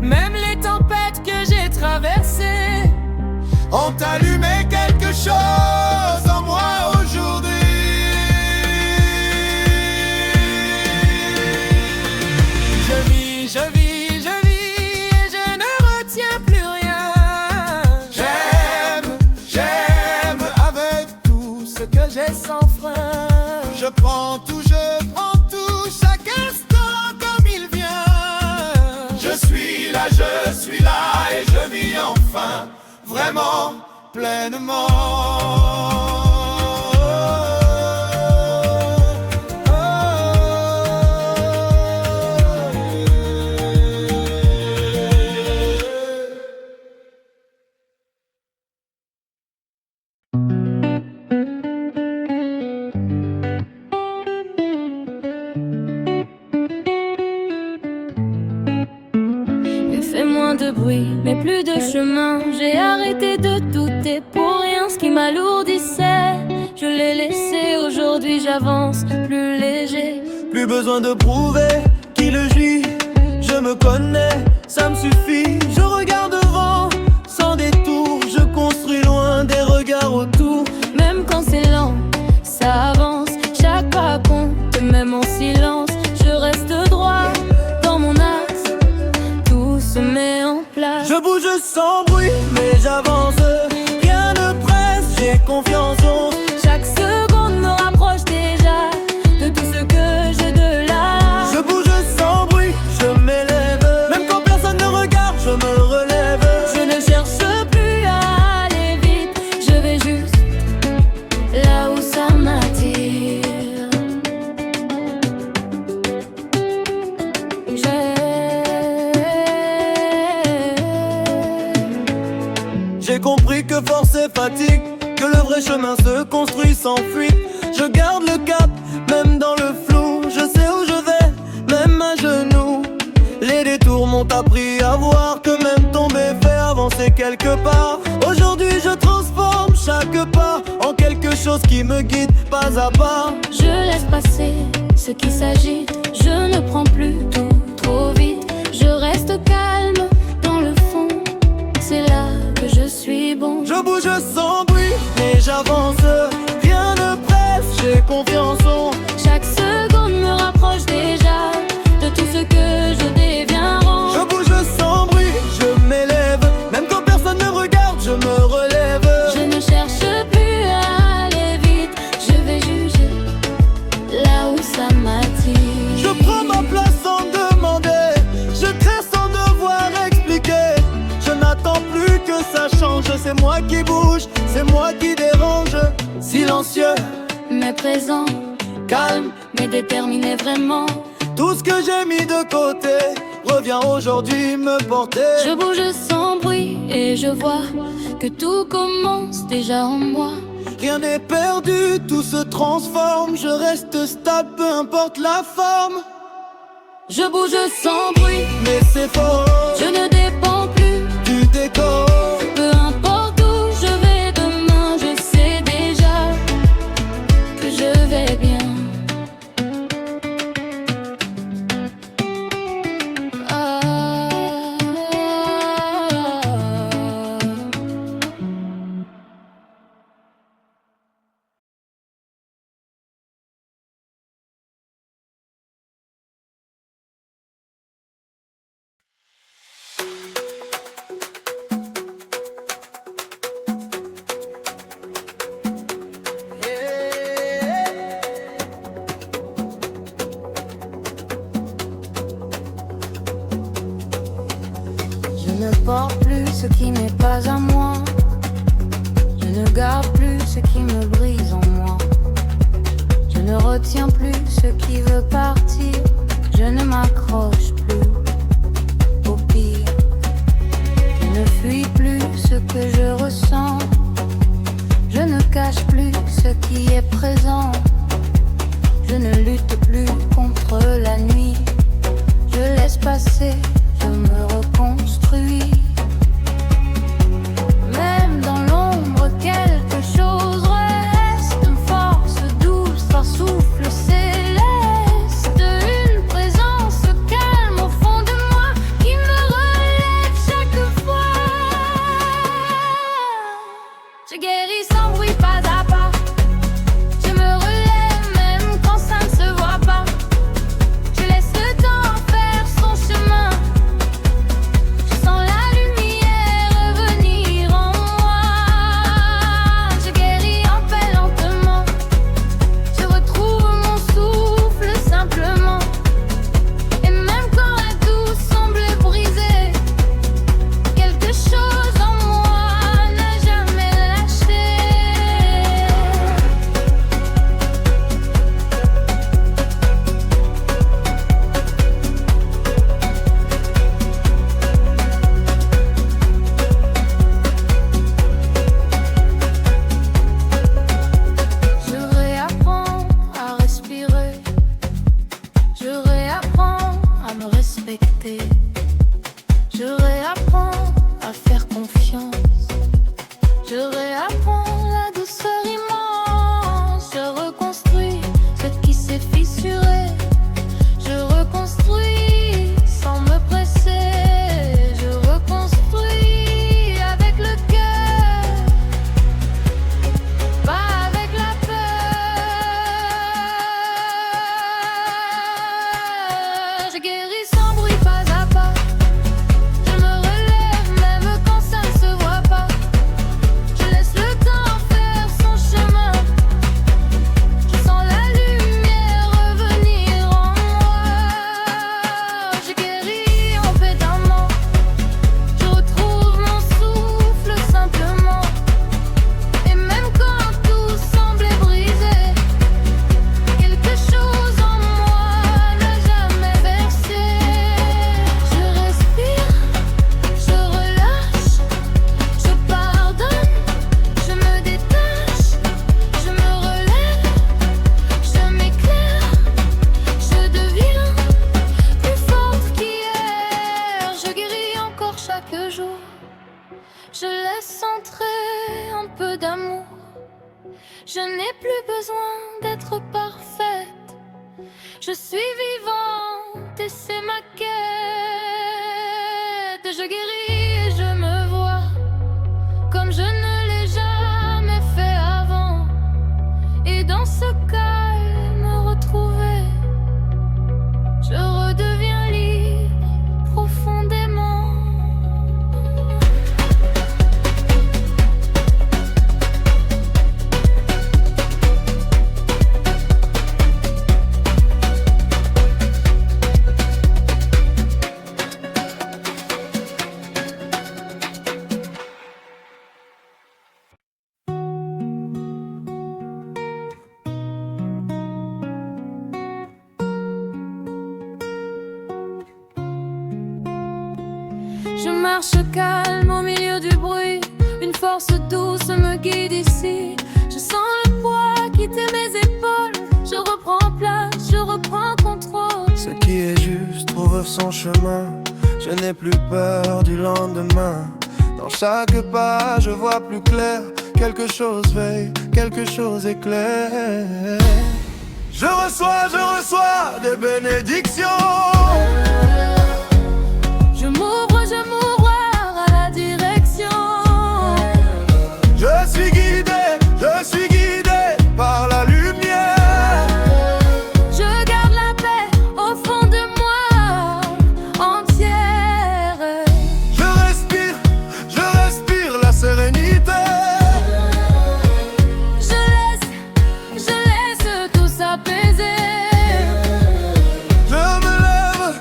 Même les tempêtes que j'ai traversées ont allumé quelque chose en moi aujourd'hui. Je vis, je vis, je vis et je ne retiens plus rien. J'aime, j'aime avec tout ce que j'ai sans frein. Je prends tout, chaque instant comme il vient. Je suis là et je vis enfin, vraiment, pleinement. Fais moins de bruit, mais plus de chemin. J'ai arrêté de douter pour rien. Ce qui m'alourdissait, je l'ai laissé. Aujourd'hui j'avance plus léger. Plus besoin de prouver qui le gît. Je me connais, ça me suffit. Je regarde devant, sans détour. Je construis loin des regards autour. Même quand c'est lent, ça avance. Chaque pas compte, même en silence. Je reste droit dans mon axe. Tout se met en place. Je bouge sans bruit, mais j'avance. Rien ne presse, j'ai confiance en. Chaque seconde me rapproche déjà de tout ce que j'ai de là. Je bouge sans bruit, je m'élève. Même quand personne ne regarde, je me relève. Je ne cherche plus à aller vite. Je vais juste là où ça m'attire. J'ai compris que force et fatigue, que le vrai chemin se construit sans fuite. Je garde le cap, même dans le flou. Je sais où je vais, même à genoux. Les détours m'ont appris à voir que même tomber fait avancer quelque part. Aujourd'hui je transforme chaque pas en quelque chose qui me guide pas à pas. Je laisse passer ce qui s'agite. Je ne prends plus tout trop vite. Je reste calme dans le fond. C'est là que je suis bon. Je bouge sans bruit, mais j'avance. Rien ne presse, j'ai confiance en. Chaque seconde me rapproche déjà de tout ce que je deviendrai. Je bouge sans bruit, je m'élève. Même quand personne ne regarde, je me relève. Je ne cherche plus à aller vite. Je vais juger là où ça m'attire. Je prends ma place sans demander. Je crée sans devoir expliquer. Je n'attends plus que ça change. C'est moi qui bouge, c'est moi qui dérange. Silencieux, Mais présent, calme. mais déterminé vraiment. Tout ce que j'ai mis de côté revient aujourd'hui me porter. Je bouge sans bruit et je vois que tout commence déjà en moi. Rien n'est perdu, tout se transforme. Je reste stable, peu importe la forme. Je bouge sans bruit, Mais c'est faux, je ne dépends plus. du décor. Peu importe où je vais demain, je sais déjà que je vais bien. ce qui n'est pas à moi. Je ne garde plus ce qui me brise en moi. Je ne retiens plus ce qui veut partir. Je ne m'accroche plus au pire. Je ne fuis plus ce que je ressens. Je ne cache plus ce qui est présent. Je ne lutte plus contre la nuit. Je laisse passer, je me reconstruis. Même dans l'ombre, quelque chose reste. Une force douce, un souffle céleste. Une présence calme au fond de moi qui me relève chaque fois. Je guéris sans bruit, pas à pas. Je me relève même quand ça ne se voit pas. Je laisse le temps faire son chemin. Je sens la lumière revenir en moi. Je guéris en paix lentement. Je retrouve mon souffle simplement. Et même quand la douce semble brisée, quelque chose en moi n'a jamais lâché. Je réapprends à respirer. Je réapprends à me respecter. Je réapprends à faire confiance. Je réapprends la douceur immense. Je reconstruis ce qui s'est fissuré. Je reconstruis sans me presser. Je reconstruis avec le cœur, pas avec la peur. Je guéris sans bruit, pas à pas. Je me relève même quand ça ne se voit pas. Je laisse le temps faire son chemin. Je sens la lumière revenir en moi. Je guéris en pédamment. Je retrouve mon souffle simplement. Et même quand tout semblait brisé, quelque chose en moi n'a jamais versé. Je respire, je relâche, je pardonne, je me détache, je me relève, je m'éclaire, je deviens plus forte qu'hier. Je guéris encore chaque jour. Je laisse entrer un peu d'amour. Je n'ai plus besoin d'être parfaite. Je suis vivante et c'est ma quête. Je guéris et je me vois comme je ne l'ai jamais fait avant. Et dans ce calme retrouvé, je redeviens libre profondément. Je marche calme au milieu du bruit. Une force douce me guide ici. Je sens le poids quitter mes épaules. Je reprends place, je reprends contrôle. Ce qui est juste trouve son chemin. Je n'ai plus peur du lendemain. Dans chaque pas je vois plus clair. Quelque chose veille, quelque chose éclaire. Je reçois des bénédictions. Je m'ouvre à la direction. Je suis guidé par la lumière. Je garde la paix au fond de moi entière. Je respire la sérénité. Je laisse tout s'apaiser. Je me lève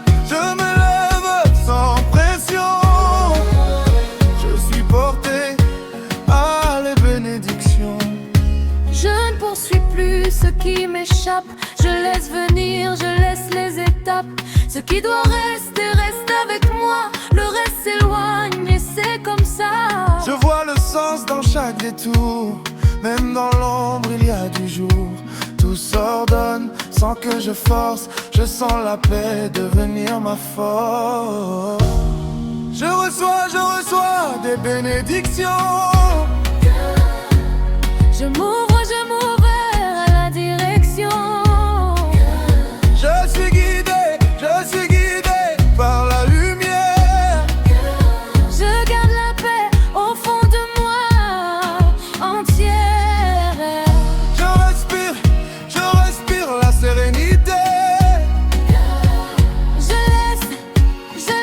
qui m'échappe. Je laisse venir, je laisse les étapes. Ce qui doit rester, reste avec moi. Le reste s'éloigne, mais c'est comme ça. Je vois le sens dans chaque détour. Même dans l'ombre il y a du jour. Tout s'ordonne sans que je force. Je sens la paix devenir ma force. Je reçois des bénédictions. Je m'ouvre vers la direction. Je suis guidé par la lumière. Je garde la paix au fond de moi entière. Je respire la sérénité. Je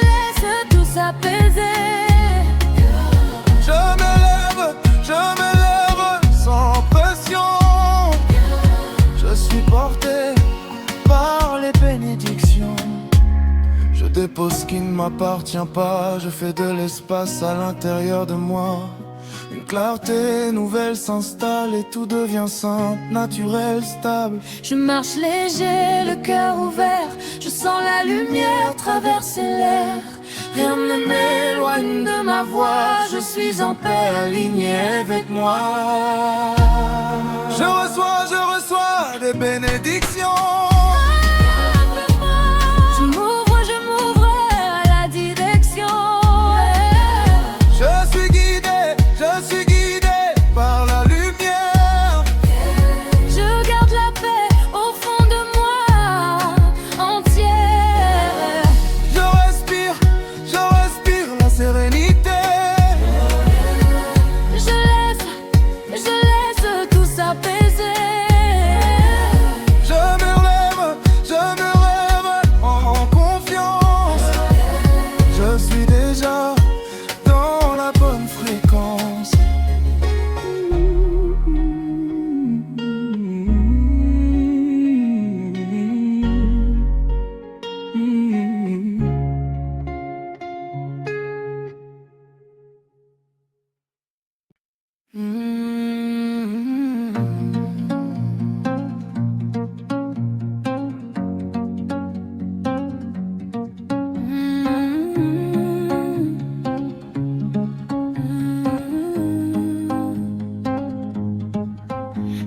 laisse tout s'apaiser. Je m'élève sans pression. Je suis porté par les bénédictions. Je dépose ce qui ne m'appartient pas. Je fais de l'espace à l'intérieur de moi. Une clarté nouvelle s'installe et tout devient simple, naturel, stable. Je marche léger, le cœur ouvert. Je sens la lumière traverser l'air. Rien ne m'éloigne de ma voix. Je suis en paix, aligné avec moi. Je reçois des bénédictions. Je m'ouvre à la direction. Je suis guidé par la lumière. Je garde la paix au fond de moi entière. Je respire la sérénité. Je laisse tout s'apaiser. Je me relève en confiance. Je suis déjà dans la bonne fréquence.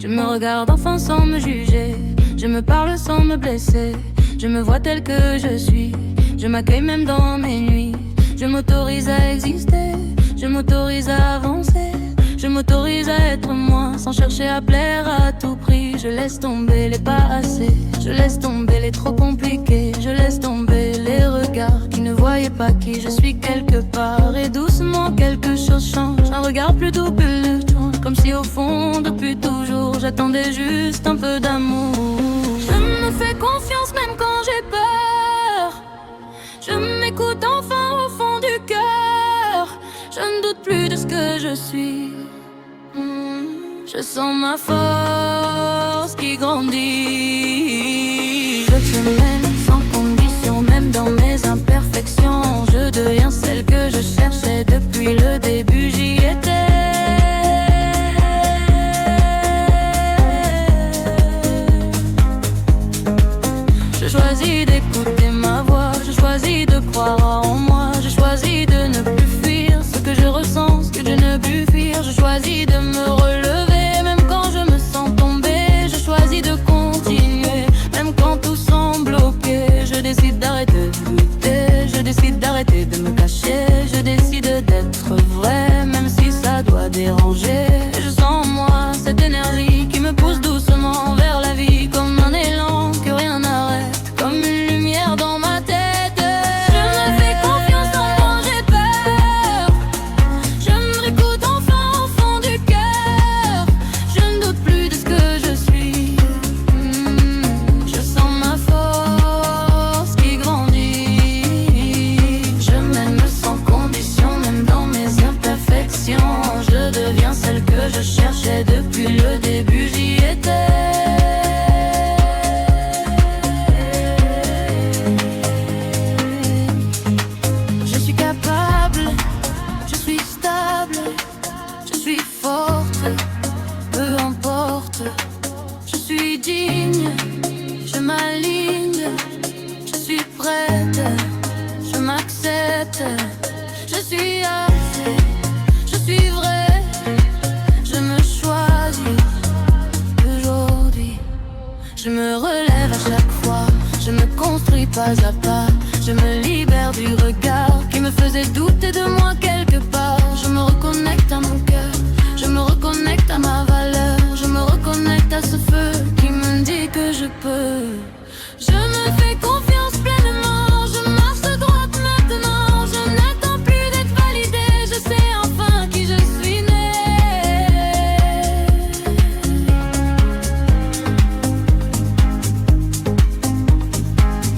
Je me regarde enfin sans me juger. Je me parle sans me blesser. Je me vois tel que je suis. Je m'accueille même dans mes nuits. Je m'autorise à exister. Je m'autorise à avancer. Je m'autorise à être moi sans chercher à plaire à tout prix. Je laisse tomber les pas assez. Je laisse tomber les trop compliqués. Je laisse tomber les regards qui ne voyaient pas qui je suis quelque part. Et doucement quelque chose change. Un regard plus doux, plus légèrement. Comme si au fond depuis toujours j'attendais juste un peu d'amour. Je me fais confiance même quand j'ai peur. Je m'écoute enfin au fond du cœur. Je ne doute plus de ce que je suis. Je sens ma force qui grandit. Je te mène sans condition, même dans mes imperfections. Je deviens celle que je cherchais depuis le début, j'y étais. Je choisis d'écouter ma voix, je choisis de croire en moi. Je choisis de ne plus fuir ce que je ressens, ce que je ne puis fuir. Je choisis de me relever, même quand je me sens tomber. Je choisis de continuer, même quand tout semble bloqué. Je décide d'arrêter de douter, je décide d'arrêter de me cacher. Je décide d'être vrai, même si ça doit déranger. Je sens en moi cette énergie qui me pousse doucement vers la vie, comme un élan que rien n'arrête, comme une lumière dans ma tête. Je me fais confiance quand j'ai peur. Je me réécoute enfin au fond du cœur. Je ne doute plus de ce que je suis. Je sens ma force qui grandit. Je m'aime sans condition, même dans mes imperfections. Je deviens celle que pas à pas. Je me libère du regard qui me faisait douter de moi quelque part. Je me reconnecte à mon cœur, je me reconnecte à ma valeur. Je me reconnecte à ce feu qui me dit que je peux. Je me fais confiance pleinement, je marche droite maintenant. Je n'attends plus d'être validée, je sais enfin qui je suis née.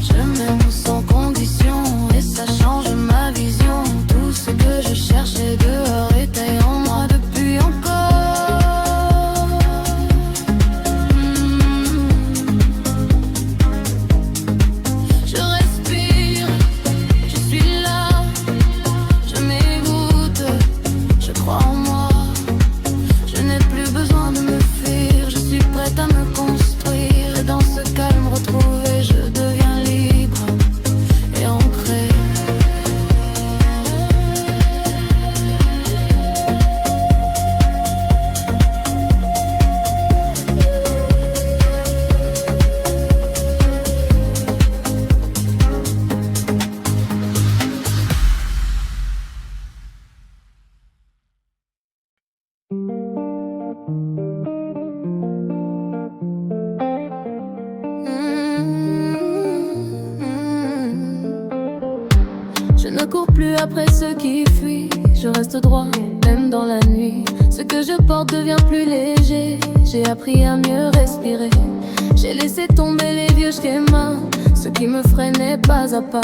Je m'aime sans condition et ça change ma vision. Tout ce que je cherchais dehors était en moi depuis encore. Je respire, je suis là, je m'écoute, je crois en moi. Je n'ai plus besoin de me fuir, je suis prête à me construire. Et dans ce calme retrouvé, je deviens libre et ancré. Je ne cours plus après ceux qui fuient, je reste droit, même dans la nuit. Ce que je porte devient plus léger, j'ai appris à mieux respirer. J'ai laissé tomber les vieux schémas, ce qui me freinait pas à pas.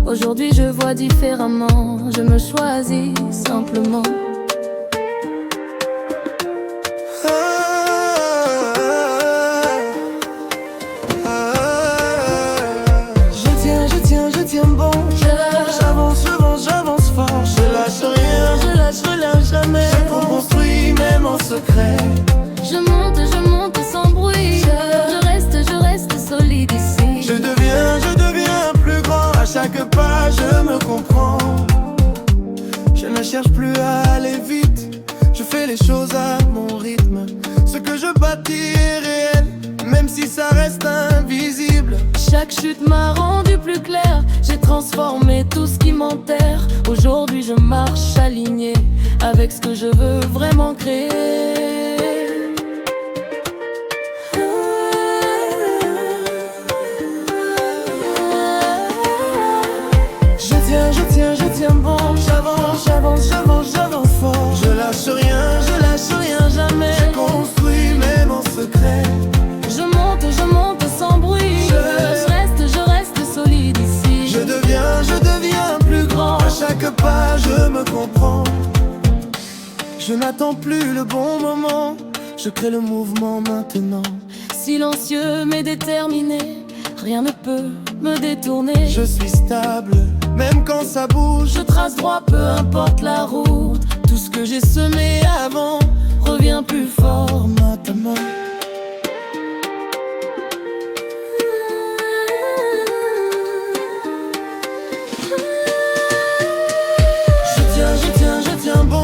Aujourd'hui je vois différemment, je me choisis simplement. Je tiens bon. J'avance fort. Je lâche rien jamais. Je construis même en secret. Je monte sans bruit. Je reste solide ici. Je deviens plus grand. À chaque pas, je me comprends. Je ne cherche plus à aller vite. Je fais les choses à mon rythme. Ce que je bâtis est réel, même si ça reste invisible. Chaque chute m'a rendu plus clair. J'ai transformé tout ce qui m'enterre. Aujourd'hui je marche aligné avec ce que je veux vraiment créer. Je tiens bon. J'avance fort. Je lâche rien jamais. Je construis même en secret. Je monte sans bruit. Je reste solide ici. Je deviens plus grand. À chaque pas, je me comprends. Je n'attends plus le bon moment. Je crée le mouvement maintenant. Silencieux mais déterminé, rien ne peut me détourner. Je suis stable, même quand ça bouge. Je trace droit, peu importe la route. Tout ce que j'ai semé avant revient plus fort maintenant. Je tiens bon.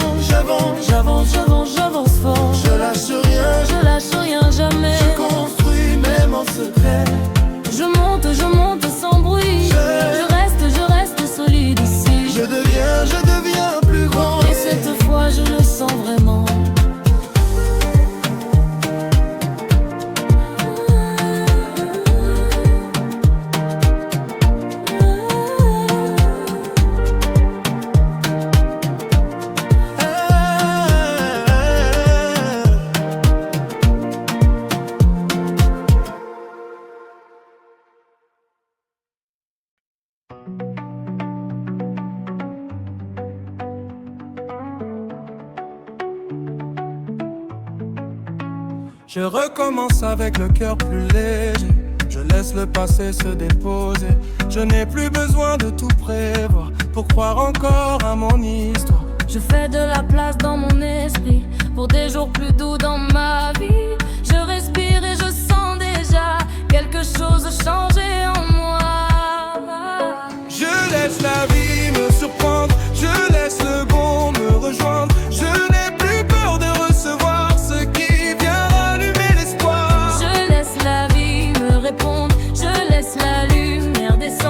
J'avance fort. Je lâche rien jamais. Je construis même en secret. Je monte sans bruit. Je reste solide ici. Je deviens plus grand. Et cette fois je le sens vraiment. Je recommence avec le cœur plus léger. Je laisse le passé se déposer. Je n'ai plus besoin de tout prévoir pour croire encore à mon histoire. Je fais de la place dans mon esprit pour des jours plus doux dans ma vie. Je respire et je sens déjà quelque chose changer en moi. Je laisse la vie me surprendre. Je laisse le bon me rejoindre. Je n'ai plus peur de recevoir ce qui vient allumer l'espoir. Je laisse la vie me répondre. Je laisse la lumière descendre.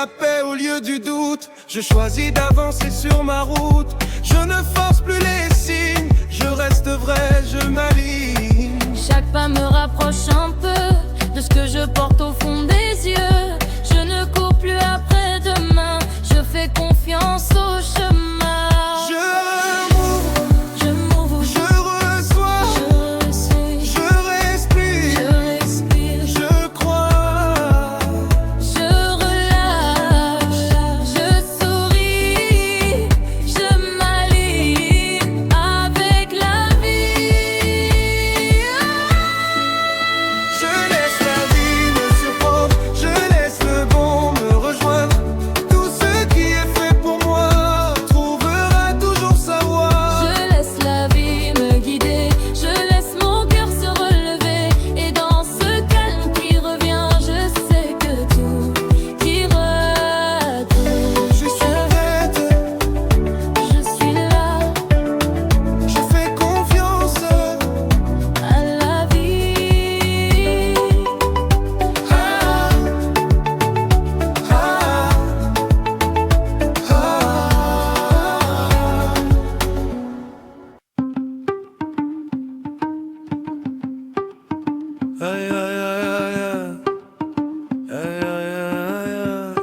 la paix au lieu du doute. Je choisis d'avancer sur ma route. Je ne force plus les signes. Je reste vrai, je m'aligne. Chaque pas me rapproche un peu de ce que je porte au fond des yeux. Je ne cours plus après demain. Je fais confiance au chemin. Je m'ouvre, je reçois, Je suis, je respire, je respire, je crois. je relâche, je souris, je m'aligne avec la vie. Je laisse la vie me surprendre, je laisse le bon me rejoindre. Tout ce qui est fait pour moi trouvera toujours sa voie. Je laisse la vie me guider, je laisse mon cœur se relever. Et dans ce calme qui revient, je sais que tout ira bien. Je suis prête, Je suis là je fais confiance. à la vie. Ah, ah, ah. Aïe, aïe, aïe, aïe. Aïe, aïe, aïe, aïe.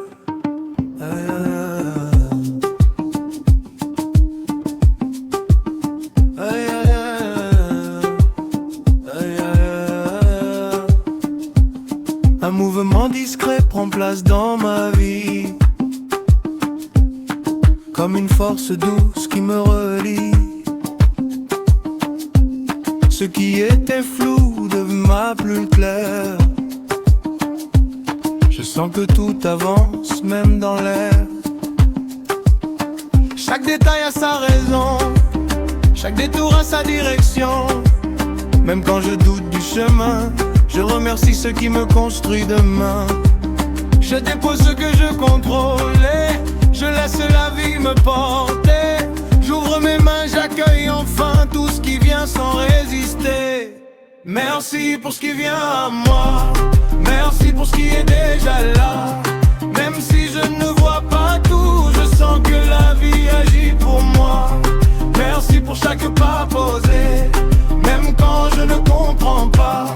Aïe, aïe, aïe. Aïe, aïe, aïe. Un mouvement discret prend place dans ma vie, comme une force douce qui me relie. Ce qui était flou devient plus clair. Je sens que tout avance, même dans l'air. Chaque détail a sa raison, chaque détour a sa direction. Même quand je doute du chemin, je remercie ce qui me construit demain. Je dépose ce que je contrôlais, je laisse la vie me porter. J'ouvre mes mains, j'accueille enfin tout ce qui vient sans résister. Merci pour ce qui vient à moi, merci pour ce qui est déjà là. Même si je ne vois pas tout, je sens que la vie agit pour moi. Merci pour chaque pas posé, même quand je ne comprends pas.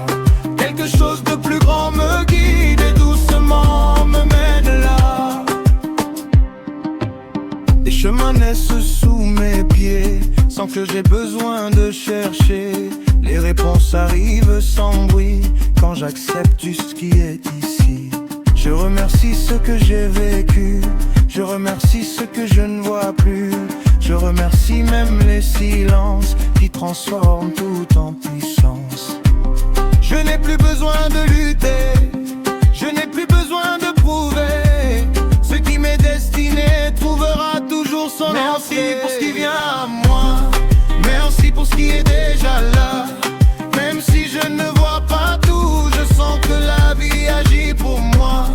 Quelque chose de plus grand me guide et doucement me mène là. Des chemins naissent sous mes pieds, sans que j'ai besoin de chercher. Les réponses arrivent sans bruit, quand j'accepte ce qui est ici. Je remercie ce que j'ai vécu, je remercie ce que je ne vois plus. Je remercie même les silences qui transforment tout en puissance. Je n'ai plus besoin de lutter, je n'ai plus besoin de prouver. Ce qui m'est destiné trouvera toujours son Merci pour ce qui vient à moi, merci pour ce qui est déjà là. Même si je ne vois pas tout, je sens que la vie agit pour moi.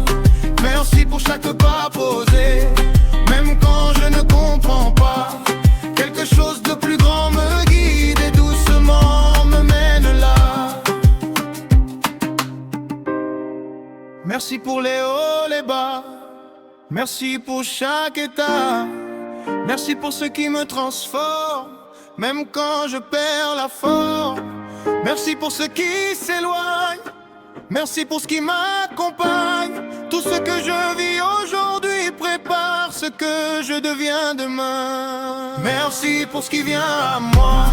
Merci pour chaque pas posé, même quand je ne comprends pas. Quelque chose de plus grand me guide et doucement me mène là. Merci pour les hauts, les bas, merci pour chaque état. Merci pour ce qui me transforme, même quand je perds la forme. Merci pour ce qui s'éloigne, merci pour ce qui m'accompagne. Tout ce que je vis aujourd'hui prépare ce que je deviens demain. Merci pour ce qui vient à moi,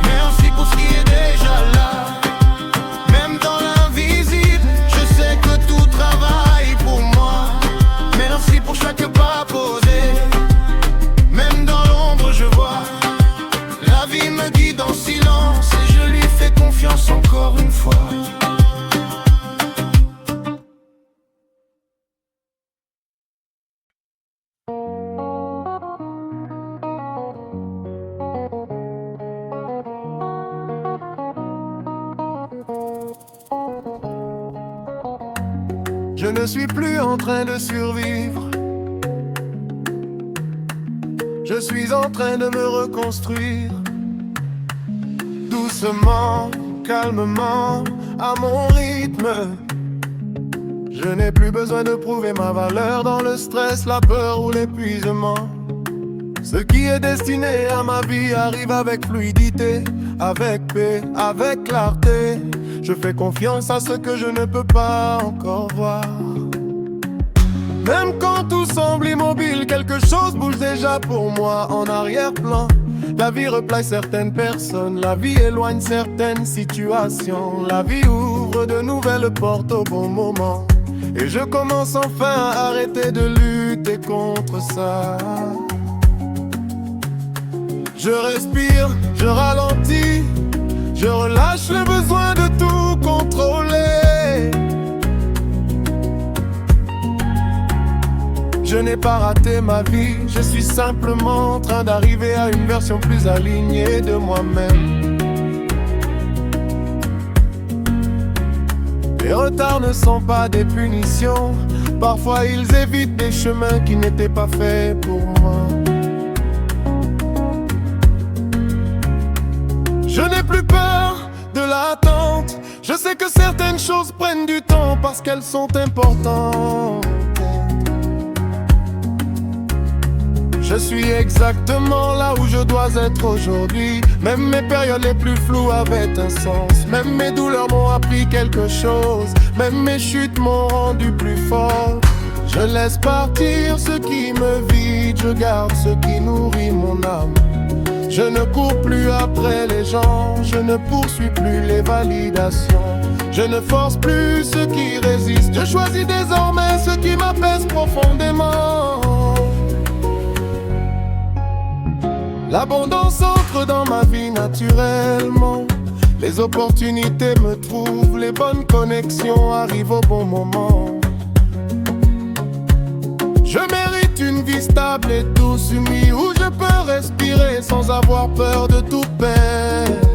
merci pour ce qui est déjà là. Même dans l'invisible, je sais que tout travaille pour moi. Merci pour chaque pas posé, même dans l'ombre je vois. La vie me guide en silence et je lui fais confiance encore une fois. Je ne suis plus en train de survivre, je suis en train de me reconstruire. Doucement, calmement, à mon rythme. Je n'ai plus besoin de prouver ma valeur dans le stress, la peur ou l'épuisement. Ce qui est destiné à ma vie arrive avec fluidité, avec paix, avec clarté. Je fais confiance à ce que je ne peux pas encore voir. Même quand tout semble immobile, quelque chose bouge déjà pour moi en arrière-plan. La vie replace certaines personnes, la vie éloigne certaines situations. La vie ouvre de nouvelles portes au bon moment. Et je commence enfin à arrêter de lutter contre ça. Je respire, je ralentis, je relâche le besoin de tout contrôler. Je n'ai pas raté ma vie, je suis simplement en train d'arriver à une version plus alignée de moi-même. Les retards ne sont pas des punitions, parfois ils évitent des chemins qui n'étaient pas faits pour moi. Je n'ai plus peur de l'attente, je sais que certaines choses prennent du temps parce qu'elles sont importantes. Je suis exactement là où je dois être aujourd'hui. Même mes périodes les plus floues avaient un sens. Même mes douleurs m'ont appris quelque chose. Même mes chutes m'ont rendu plus fort. Je laisse partir ce qui me vide, je garde ce qui nourrit mon âme. Je ne cours plus après les gens, je ne poursuis plus les validations. Je ne force plus ce qui résiste, je choisis désormais ce qui m'apaise profondément. L'abondance entre dans ma vie naturellement. Les opportunités me trouvent, les bonnes connexions arrivent au bon moment. Je mérite une vie stable et douce, une vie où je peux respirer sans avoir peur de tout perdre.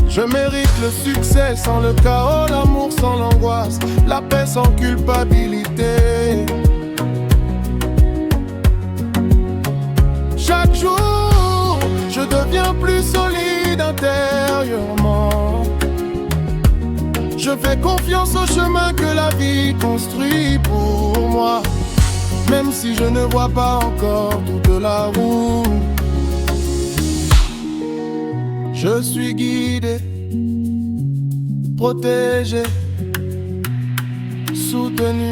Je mérite le succès sans le chaos, l'amour sans l'angoisse, la paix sans culpabilité. Chaque jour, je deviens plus solide intérieurement. Je fais confiance au chemin que la vie construit pour moi. Même si je ne vois pas encore toute la route, je suis guidé, protégé, soutenu.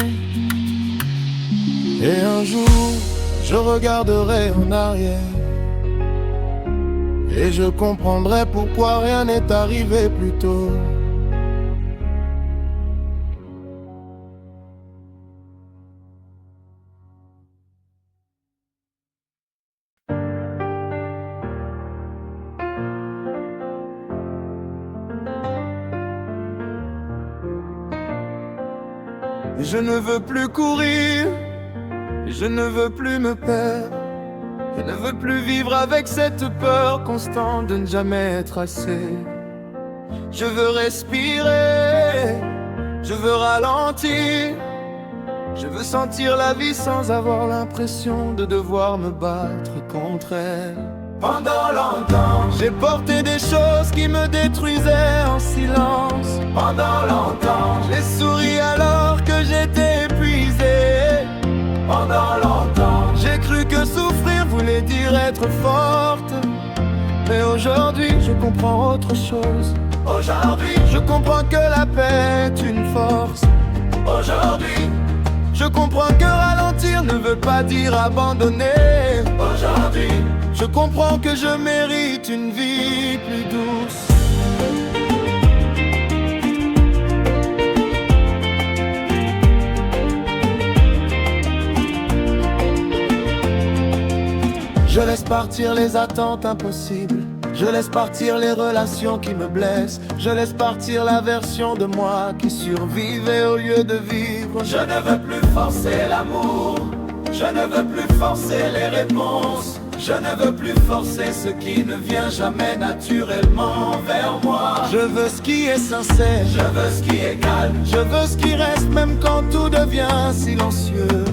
Et un jour, je regarderai en arrière et je comprendrai pourquoi rien n'est arrivé plus tôt. Je ne veux plus courir, je ne veux plus me perdre. Je ne veux plus vivre avec cette peur constante de ne jamais être assez. Je veux respirer, je veux ralentir. Je veux sentir la vie sans avoir l'impression de devoir me battre contre elle. Pendant longtemps, j'ai porté des choses qui me détruisaient en silence. Pendant longtemps, j'ai souri alors que j'étais épuisé. Pendant longtemps, j'ai cru que souffrir voulait dire être forte. Mais aujourd'hui, je comprends autre chose. Aujourd'hui, je comprends que la paix est une force. Aujourd'hui, je comprends que ralentir ne veut pas dire abandonner. Aujourd'hui, je comprends que je mérite une vie plus douce. Je laisse partir les attentes impossibles. Je laisse partir les relations qui me blessent. Je laisse partir la version de moi qui survivait au lieu de vivre. Je ne veux plus forcer l'amour. Je ne veux plus forcer les réponses. Je ne veux plus forcer ce qui ne vient jamais naturellement vers moi. Je veux ce qui est sincère. Je veux ce qui est calme. Je veux ce qui reste même quand tout devient silencieux.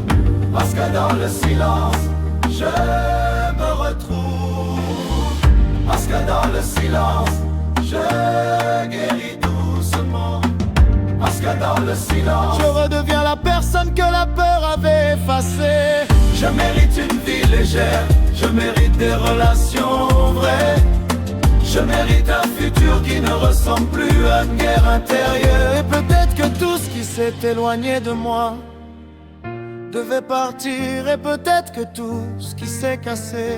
Parce que dans le silence, je me retrouve. Parce que dans le silence, je guéris doucement. dans le silence. Je redeviens la personne que la peur avait effacée. Je mérite une vie légère, je mérite des relations vraies. Je mérite un futur qui ne ressemble plus à une guerre intérieure. Et peut-être que tout ce qui s'est éloigné de moi devait partir. Et peut-être que tout ce qui s'est cassé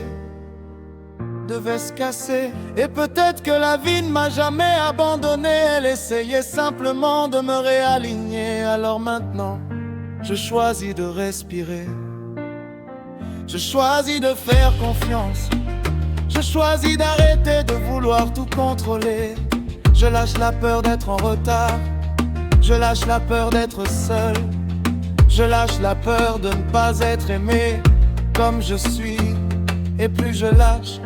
devait se casser. Et peut-être que la vie ne m'a jamais abandonné. Elle essayait simplement de me réaligner. Alors maintenant, je choisis de respirer. Je choisis de faire confiance. Je choisis d'arrêter de vouloir tout contrôler. Je lâche la peur d'être en retard. Je lâche la peur d'être seul. Je lâche la peur de ne pas être aimé comme je suis. Et plus je lâche,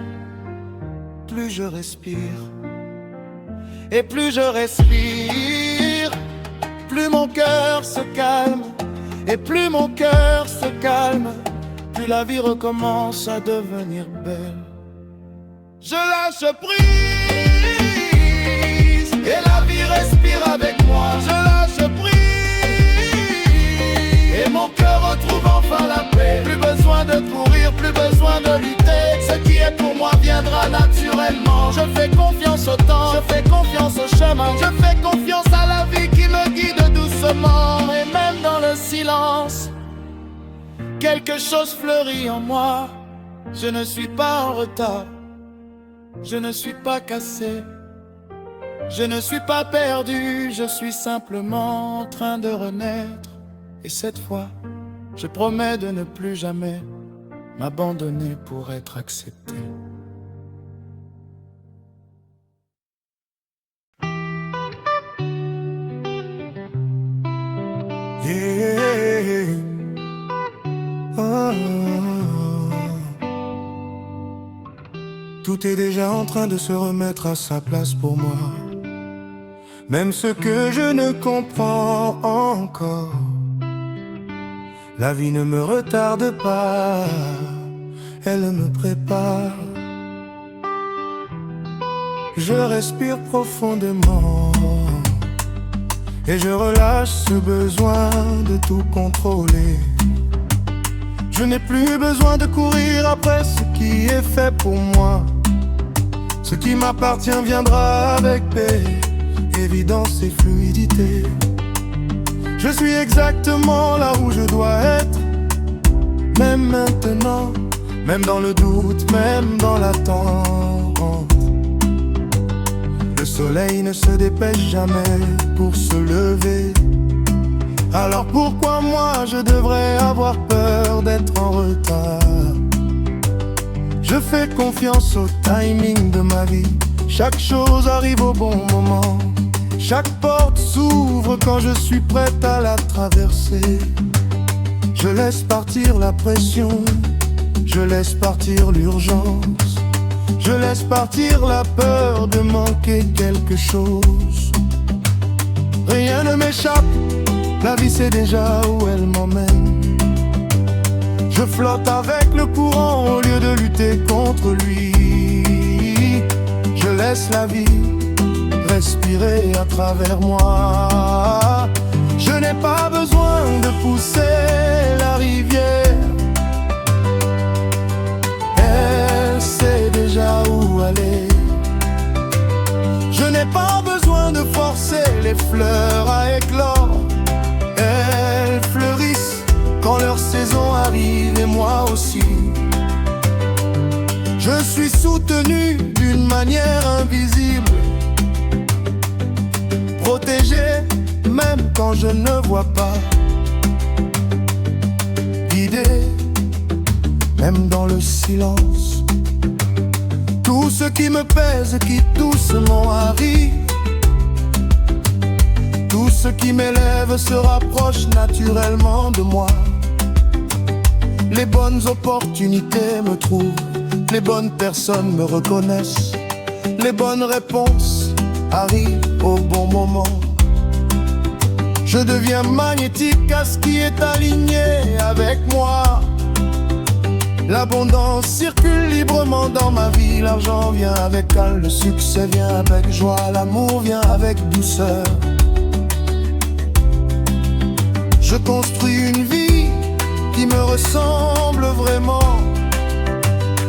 plus je respire. Et plus je respire, plus mon cœur se calme. Et plus mon cœur se calme, plus la vie recommence à devenir belle. Je lâche prise et la vie respire avec moi. Je lâche prise et mon cœur retrouve enfin la paix. Plus besoin de courir, plus besoin de lutter. Ce qui est pour moi viendra naturellement. Je fais confiance au temps, je fais confiance au chemin. Je fais confiance à la vie qui me guide doucement. Et même dans le silence, quelque chose fleurit en moi. Je ne suis pas en retard. Je ne suis pas cassé, je ne suis pas perdu, je suis simplement en train de renaître. Et cette fois, je promets de ne plus jamais m'abandonner pour être accepté. Yeah. Oh. Tout est déjà en train de se remettre à sa place pour moi. Même ce que je ne comprends encore, la vie ne me retarde pas, elle me prépare. Je respire profondément et je relâche ce besoin de tout contrôler. Je n'ai plus besoin de courir après ce qui est fait pour moi. Ce qui m'appartient viendra avec paix, évidence et fluidité. Je suis exactement là où je dois être, même maintenant, même dans le doute, même dans l'attente. Le soleil ne se dépêche jamais pour se lever. Alors pourquoi moi je devrais avoir peur d'être en retard? Je fais confiance au timing de ma vie. Chaque chose arrive au bon moment. Chaque porte s'ouvre quand je suis prête à la traverser. Je laisse partir la pression, je laisse partir l'urgence. Je laisse partir la peur de manquer quelque chose. Rien ne m'échappe, la vie sait déjà où elle m'emmène. Je flotte avec le courant au lieu de lutter contre lui. Je laisse la vie respirer à travers moi. Je n'ai pas besoin de pousser la rivière. Elle sait déjà où aller. Je n'ai pas besoin de forcer les fleurs à éclore. Elles fleurissent quand leur saison arrive et moi aussi. Je suis soutenu d'une manière invisible, protégé même quand je ne vois pas, guidé même dans le silence. Tout ce qui me pèse qui doucement arrive. Tout ce qui m'élève se rapproche naturellement de moi. Les bonnes opportunités me trouvent, les bonnes personnes me reconnaissent. Les bonnes réponses arrivent au bon moment. Je deviens magnétique à ce qui est aligné avec moi. L'abondance circule librement dans ma vie. L'argent vient avec calme, le succès vient avec joie. L'amour vient avec douceur. Je construis une vie qui me ressemble vraiment.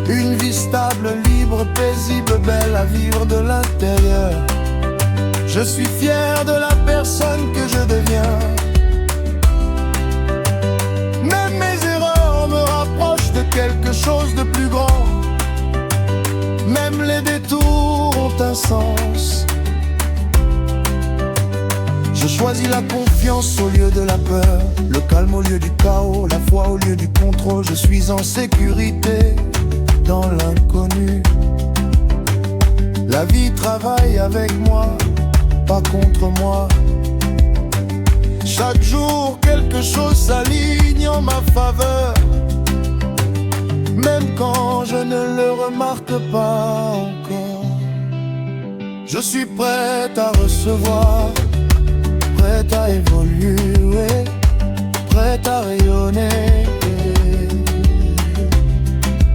Une vie stable, libre, paisible, belle à vivre de l'intérieur. Je suis fier de la personne que je deviens. Même mes erreurs me rapprochent de quelque chose de plus grand. Même les détours ont un sens. Je choisis la confiance au lieu de la peur, le calme au lieu du chaos, la foi au lieu du contrôle. Je suis en sécurité dans l'inconnu. La vie travaille avec moi, pas contre moi. Chaque jour quelque chose s'aligne en ma faveur, même quand je ne le remarque pas encore. Je suis prête à recevoir, prête à évoluer, prête à rayonner.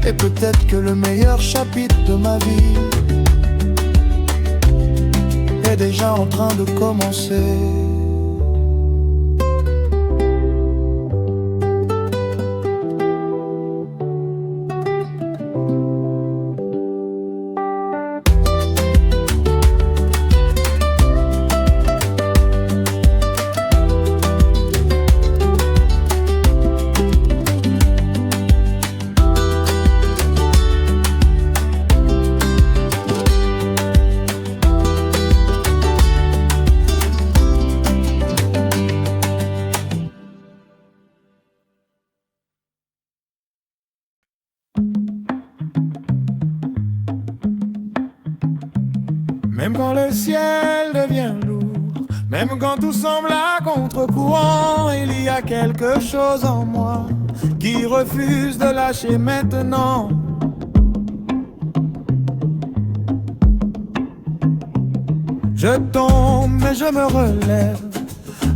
Et peut-être que le meilleur chapitre de ma vie est déjà en train de commencer. Même quand le ciel devient lourd, même quand tout semble à contre-courant, il y a quelque chose en moi qui refuse de lâcher maintenant. Je tombe mais je me relève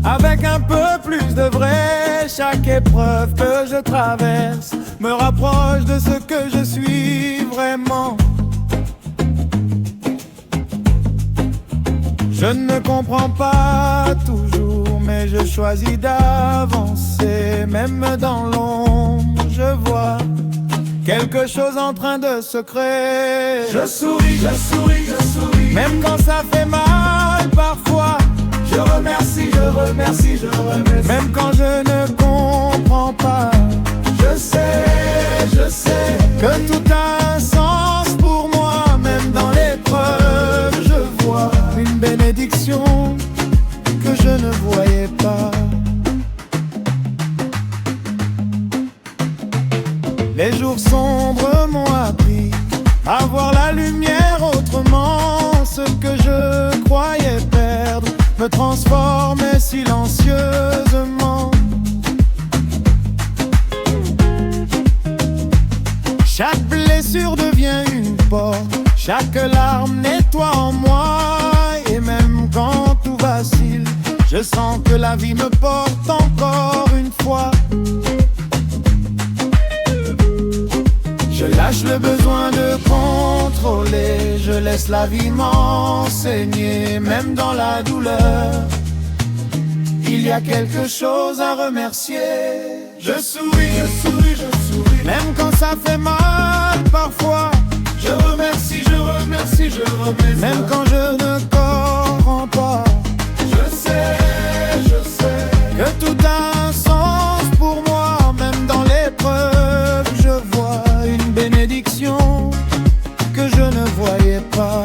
avec un peu plus de vrai. Chaque épreuve que je traverse me rapproche de ce que je suis vraiment. Je ne comprends pas toujours, mais je choisis d'avancer. Même dans l'ombre, je vois quelque chose en train de se créer. Je souris, je souris, je souris, même quand ça fait mal parfois. Je remercie, je remercie, je remercie, même quand je ne comprends pas. Je sais que tout a un sens pour moi. Même dans l'épreuve, je vois une bénédiction que je ne voyais pas. Les jours sombres m'ont appris à voir la lumière autrement. Ce que je croyais perdre me transformait silencieusement. Chaque blessure devient une porte, chaque larme nettoie en moi. Et même quand tout vacille, je sens que la vie me porte encore une fois. Je lâche le besoin de contrôler, je laisse la vie m'enseigner. Même dans la douleur, il y a quelque chose à remercier. Je souris, je souris, je souris, même quand ça fait mal parfois. Je remercie, je remercie, je remercie, même quand je ne comprends pas. Je sais que tout a un sens pour moi. Même dans l'épreuve, je vois une bénédiction que je ne voyais pas.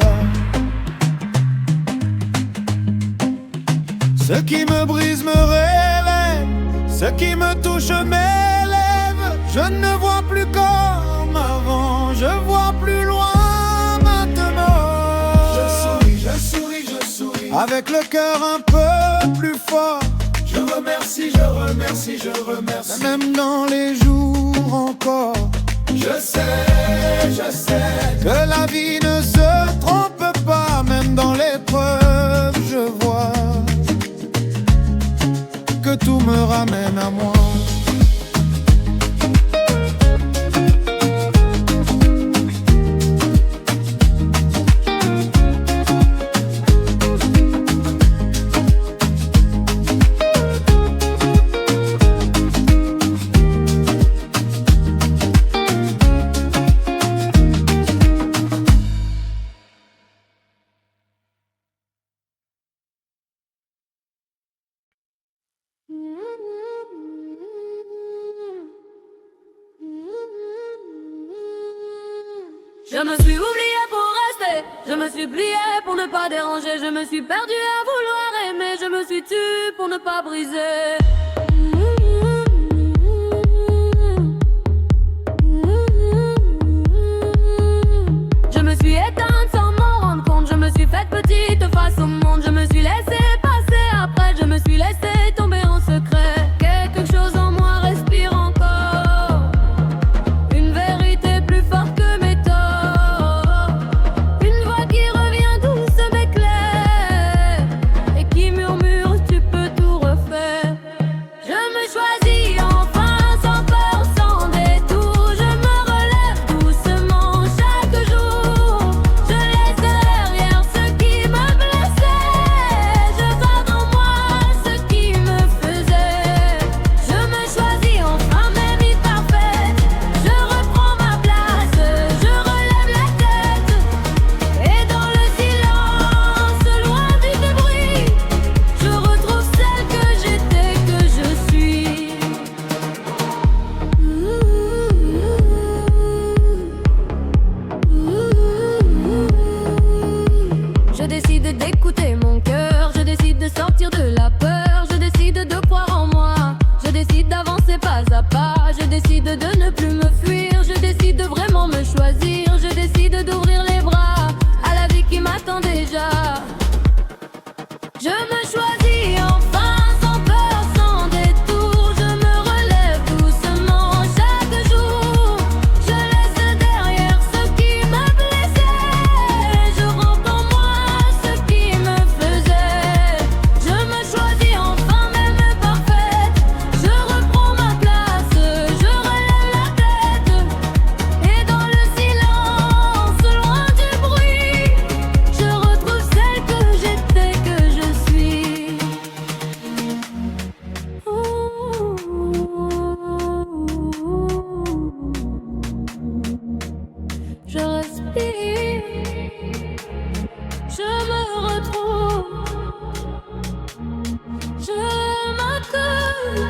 Ce qui me brise me relève, ce qui me touche m'élève. Je ne vois plus comme avant, je vois plus loin maintenant. Je souris, je souris, je souris, avec le cœur un peu plus fort. Je remercie, je remercie, je remercie, même dans les jours encore. Je sais que la vie ne se trompe pas. Même dans l'épreuve, je vois que tout me ramène à moi. Je me suis oublié pour rester, je me suis plié pour ne pas déranger, je me suis perdu à vouloir aimer, je me suis tue pour ne pas briser. Je me suis éteinte sans m'en rendre compte, je me suis faite petite face au monde, je me suis laissé passer après, je me suis laissé tomber en secret. Quelque chose en moi respire encore, une vérité plus forte que mes torts, une voix qui revient douce mais claire et qui murmure tu peux tout refaire. Je me choisis enfin sans peur, sans détour, je me relève doucement chaque jour, je laisse derrière ce qui me blessait, je garde en moi ce qui me faisait. Je me choisis enfin même imparfaite, je reprends ma place, je relève la tête, et dans le silence, loin du bruit, je retrouve celle que j'étais, que je suis. Je décide d'écouter mon cœur, je décide de sortir de la peur, je décide de croire en moi, je décide d'avancer pas à pas, je décide de ne plus me fuir, je décide de vraiment me choisir, je décide d'ouvrir les bras à la vie qui m'attend déjà. Je me choisis enfin sans peur, sans détour, je me relève doucement chaque jour, je laisse derrière ce qui me blessait, je rentre en moi ce qui me faisait. Je me choisis enfin même parfaite, je reprends ma place, je relève la tête, et dans le silence, loin du bruit, je retrouve celle que j'étais, que je suis. Je respire, je me retrouve, je m'accueille.